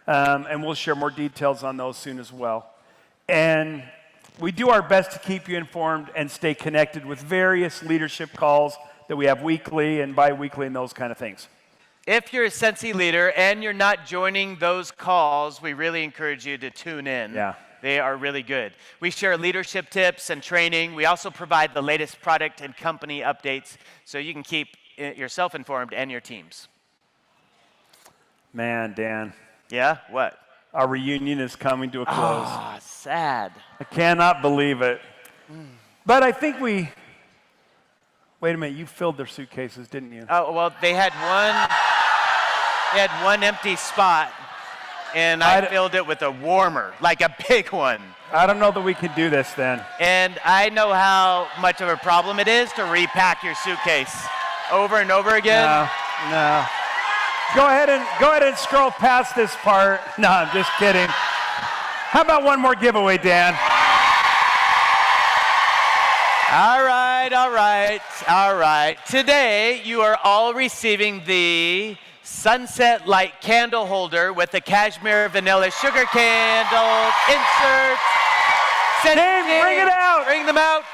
and we'll share more details on those soon as well. And we do our best to keep you informed and stay connected with various leadership calls that we have weekly and bi-weekly and those kind of things. If you're a Scentsy leader and you're not joining those calls, we really encourage you to tune in. Yeah. They are really good. We share leadership tips and training. We also provide the latest product and company updates so you can keep yourself informed and your teams. Man, Dan. Yeah? What? Our reunion is coming to a close. Ah, sad. I cannot believe it. But I think we... Wait a minute, you filled their suitcases, didn't you? Oh, well, they had one empty spot, and I filled it with a warmer, like a big one. I don't know that we can do this then. And I know how much of a problem it is to repack your suitcase over and over again. No. Go ahead and scroll past this part. No, I'm just kidding. How about one more giveaway, Dan? All right. Today, you are all receiving the Sunset Light candle holder with the cashmere vanilla sugar candle insert. Dave, bring it out. Bring them out.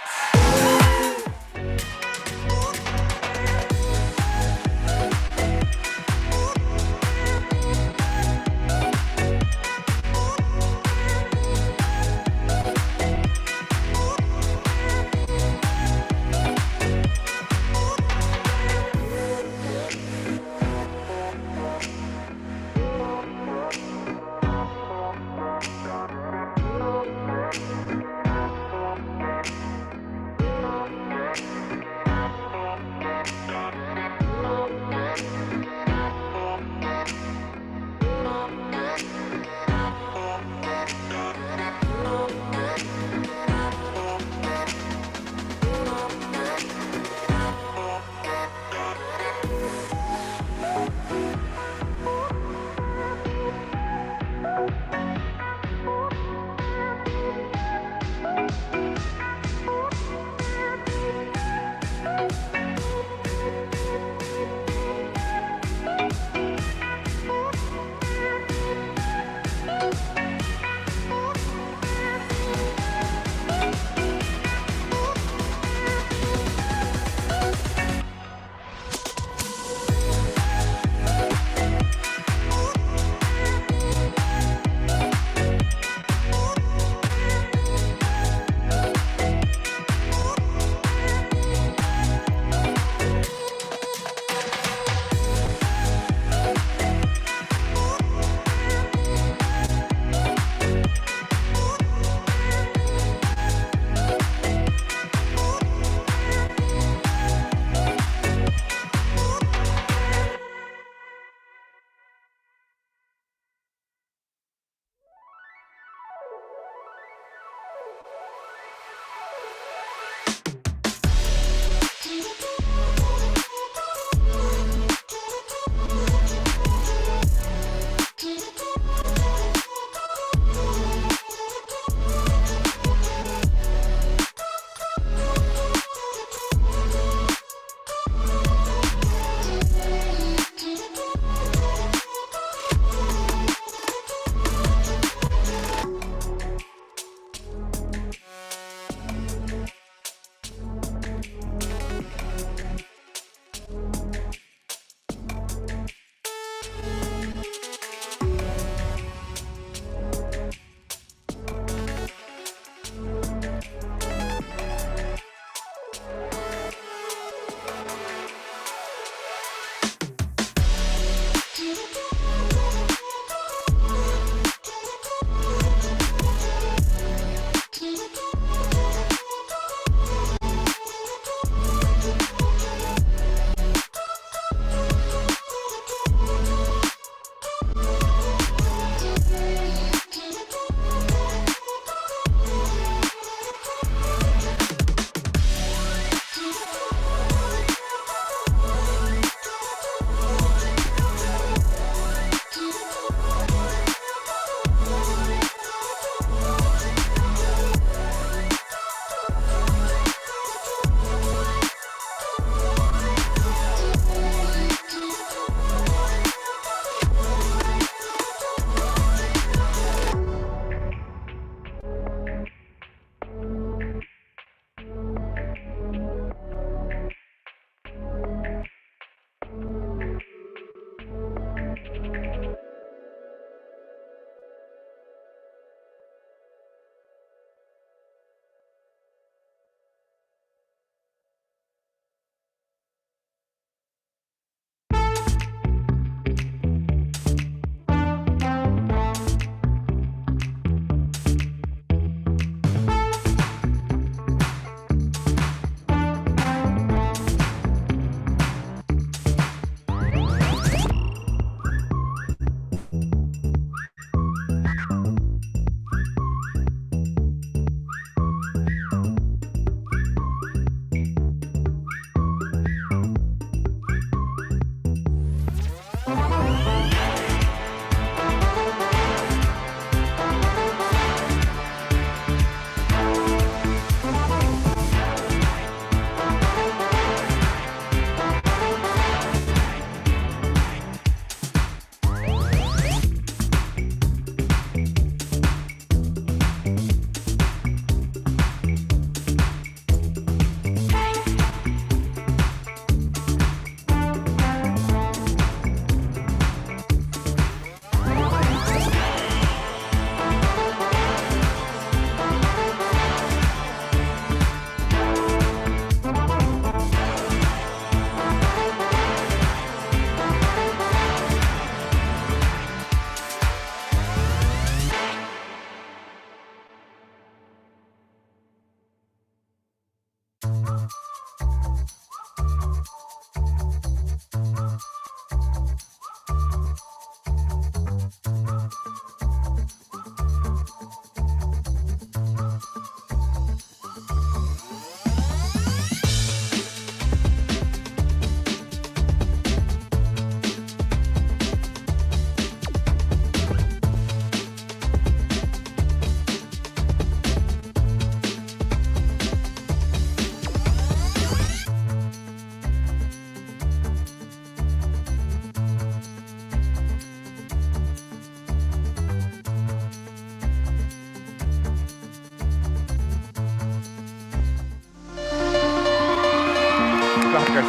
Okay,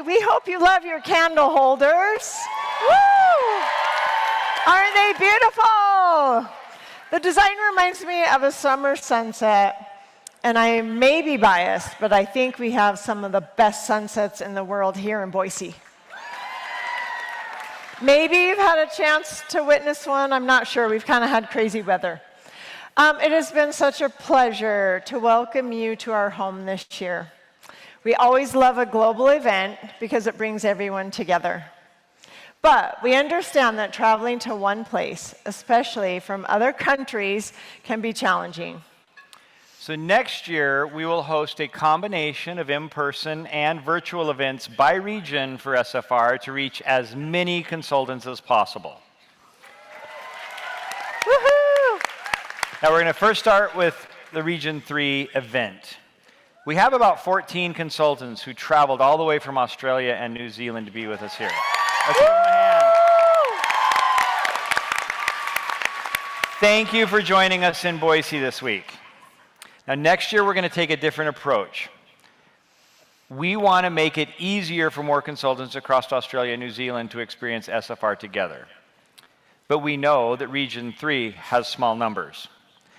we hope you love your candle holders. Woo! Aren't they beautiful? The design reminds me of a summer sunset. And I may be biased, but I think we have some of the best sunsets in the world here in Boise. Maybe you've had a chance to witness one. I'm not sure. We've kind of had crazy weather. It has been such a pleasure to welcome you to our home this year. We always love a global event because it brings everyone together. But we understand that traveling to one place, especially from other countries, can be challenging. So next year, we will host a combination of in-person and virtual events by region for SFR to reach as many consultants as possible. Woohoo! Now, we're going to first start with the Region 3 event. We have about 14 consultants who traveled all the way from Australia and New Zealand to be with us here. Let's give them a hand. Thank you for joining us in Boise this week. Now, next year, we're going to take a different approach. We want to make it easier for more consultants across Australia and New Zealand to experience SFR together. But we know that Region 3 has small numbers.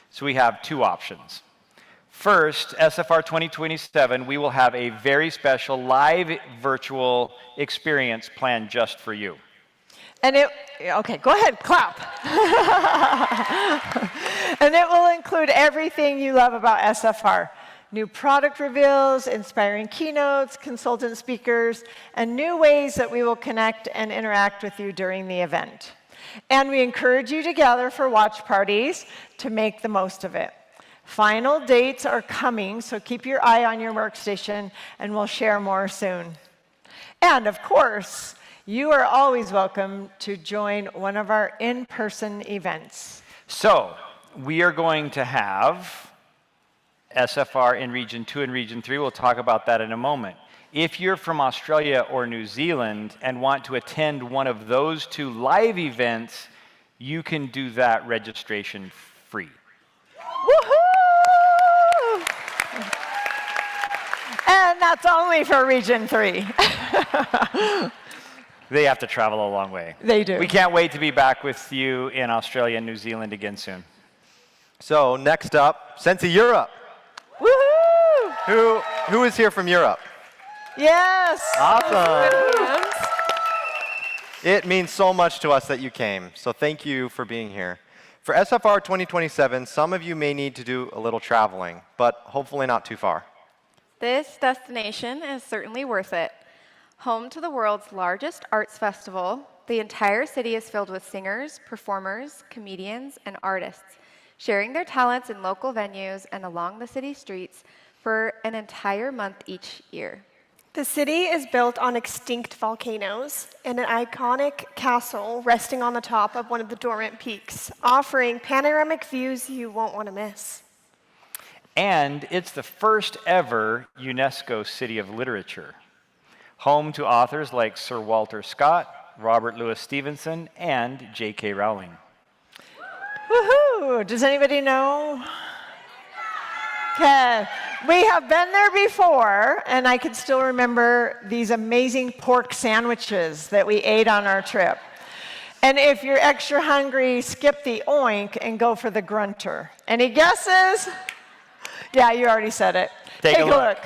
So we have two options. First, SFR 2027, we will have a very special live virtual experience planned just for you. And okay, go ahead, clap. And it will include everything you love about SFR. New product reveals, inspiring keynotes, consultant speakers, and new ways that we will connect and interact with you during the event. And we encourage you to gather for watch parties to make the most of it. Final dates are coming, so keep your eye on your workstation, and we'll share more soon. And of course, you are always welcome to join one of our in-person events. So, we are going to have SFR in Region 2 and Region 3. We'll talk about that in a moment. If you're from Australia or New Zealand and want to attend one of those two live events, you can do that registration free. Woohoo! And that's only for Region 3. They have to travel a long way. They do. We can't wait to be back with you in Australia and New Zealand again soon. So next up, Scentsy Europe. Woohoo! Who is here from Europe? Yes. Awesome. It means so much to us that you came, so thank you for being here. For SFR 2027, some of you may need to do a little traveling, but hopefully not too far. This destination is certainly worth it. Home to the world's largest arts festival, the entire city is filled with singers, performers, comedians, and artists, sharing their talents in local venues and along the city streets for an entire month each year. The city is built on extinct volcanoes and an iconic castle resting on the top of one of the dormant peaks, offering panoramic views you won't want to miss. And it's the first ever UNESCO City of Literature, home to authors like Sir Walter Scott, Robert Louis Stevenson, and J.K. Rowling. Woohoo! Does anybody know? Okay, we have been there before, and I can still remember these amazing pork sandwiches that we ate on our trip. And if you're extra hungry, skip the oink and go for the grunter. Any guesses? Yeah, you already said it. Take a look.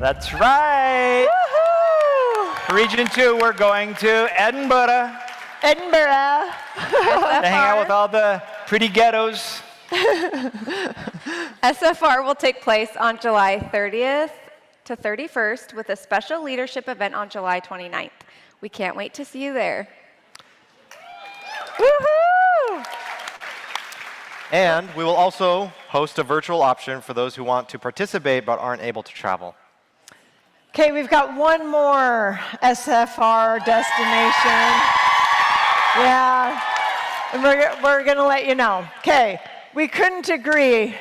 That's right. For Region 2, we're going to Edinburgh. Edinburgh. To hang out with all the pretty ghettos. SFR will take place on July 30th to 31st with a special leadership event on July 29th. We can't wait to see you there. Woohoo! And we will also host a virtual option for those who want to participate but aren't able to travel. Okay, we've got one more SFR destination. Yeah, and we're going to let you know. Okay, we couldn't agree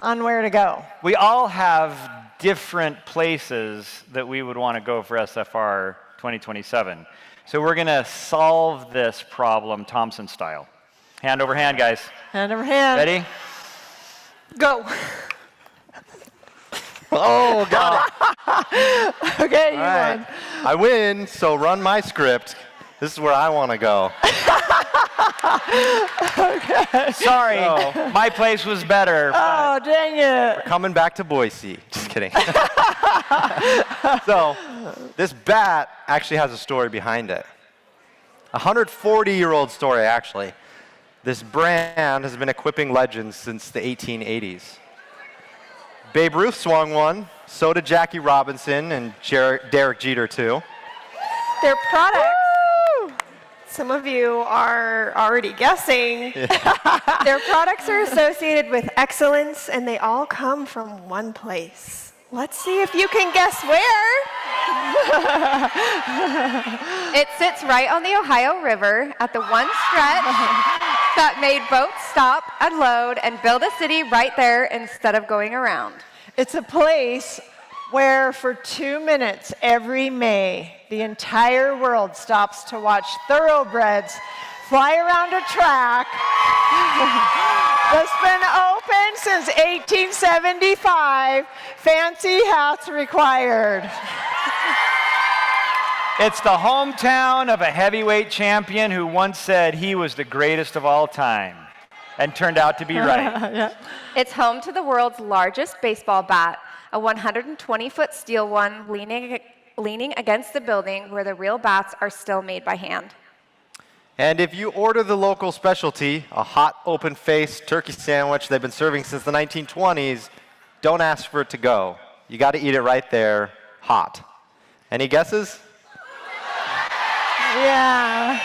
on where to go. We all have different places that we would want to go for SFR 2027. So we're going to solve this problem Thompson style. Hand over hand, guys. Hand over hand. Ready? Go. Oh, got it. Okay, you All right. won. I win, so run my script. This is where I want to go. Okay. Sorry, my place was better. Oh, dang it. We're coming back to Boise. Just kidding. So, this bat actually has a story behind it. A 140-year-old story, actually. This brand has been equipping legends since the 1880s. Babe Ruth swung one, so did Jackie Robinson and Derek Jeter, too. Their products, some of you are already guessing. Their products are associated with excellence, and they all come from one place. Let's see if you can guess where. It sits right on the Ohio River at the one stretch that made boats stop, unload, and build a city right there instead of going around. It's a place where for 2 minutes every May, the entire world stops to watch thoroughbreds fly around a track that's been open since 1875. Fancy hats required. It's the hometown of a heavyweight champion who once said he was the greatest of all time, and turned out to be right. Yeah. It's home to the world's largest baseball bat, a 120-foot steel one leaning against the building where the real bats are still made by hand. And if you order the local specialty, a hot, open-faced turkey sandwich they've been serving since the 1920s, don't ask for it to go. You got to eat it right there, hot. Any guesses? Yeah.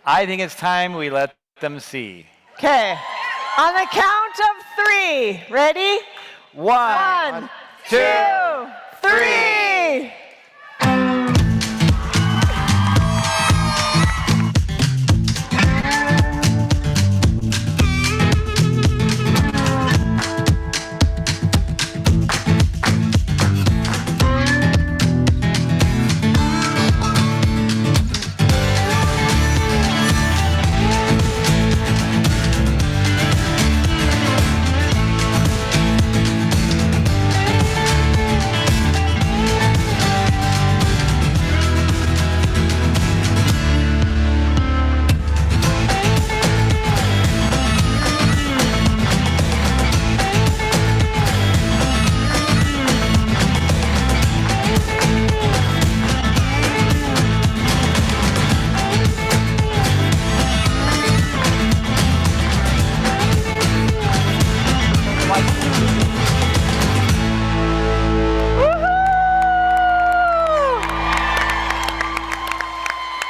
I think it's time we let them see. Okay. On the count of 3. Ready? 1, 2, 3.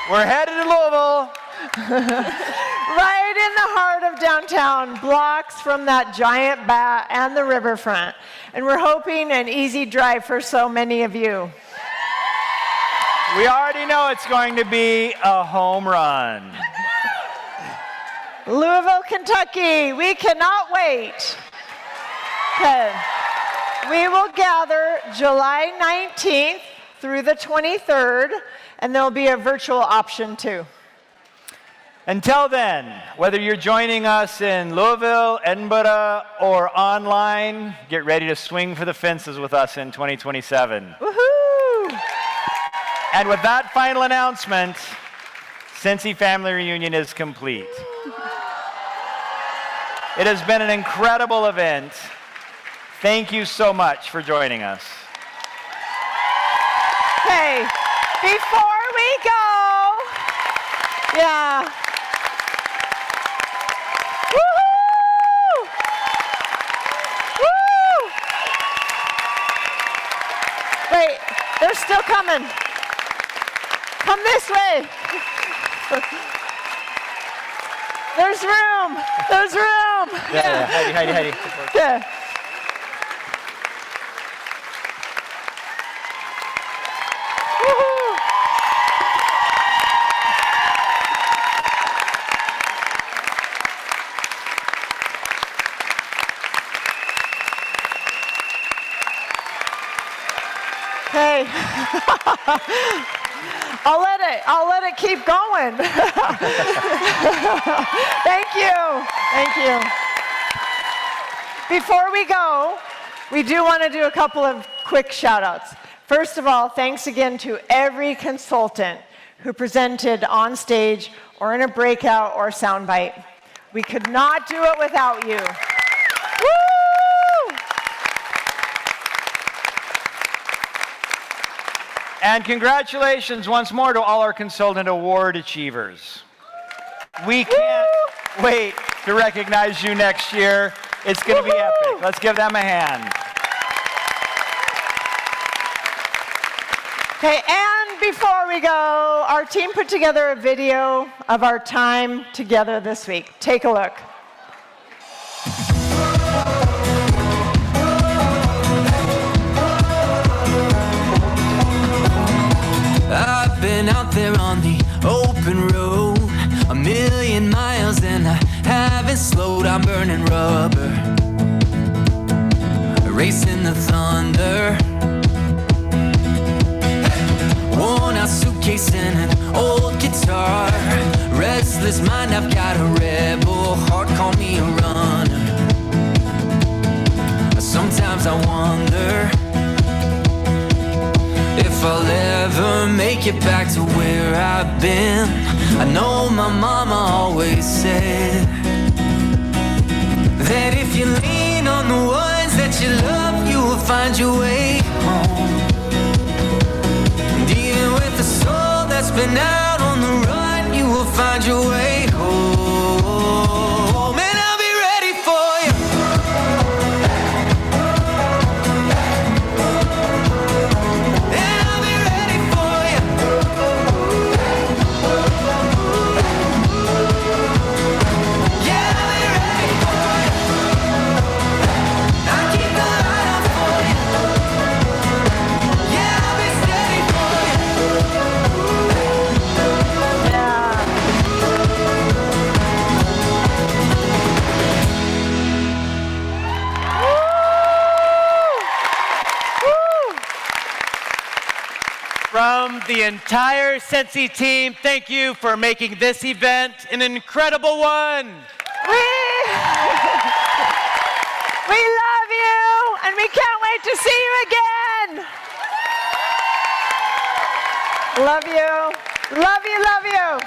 We're headed to Louisville. Right in the heart of downtown, blocks from that giant bat and the riverfront. And we're hoping an easy drive for so many of you. We already know it's going to be a home run. Louisville, Kentucky, we cannot wait. Okay. We will gather July 19th through the 23rd, and there'll be a virtual option too. Until then, whether you're joining us in Louisville, Edinburgh, or online, get ready to swing for the fences with us in 2027. Woohoo! And with that final announcement, Scentsy Family Reunion is complete. It has been an incredible event Thank you so much for joining us. Okay, before we go, yeah. Woohoo! Woo! Wait, they're still coming. Come this way. There's room. There's room. Yeah. Heidi. Yeah. Woohoo! Okay. I'll let it keep going. Thank you. Before we go, we do want to do a couple of quick shout outs. First of all, thanks again to every consultant who presented on stage or in a breakout or soundbite. We could not do it without you. Woo! And congratulations once more to all our Consultant Award achievers. We can't wait to recognize you next year. It's going to be epic. Let's give them a hand. Okay, and before we go, our team put together a video of our time together this week. Take a look. I've been out there on the open road 1,000,000 miles and I haven't slowed. I'm burning rubber, racing the thunder. Worn out suitcase and an old guitar. Restless mind, I've got a rebel heart. Call me a runner. Sometimes I wonder if I'll ever make it back to where I've been. I know my mama always said that if you lean on the ones that you love, you will find your way home. And even with a soul that's been out on the run, you will find your way home. And I'll be ready for you. From the entire Scentsy team, thank you for making this event an incredible one. We love you, and we can't wait to see you again. Love you. Love you, love you.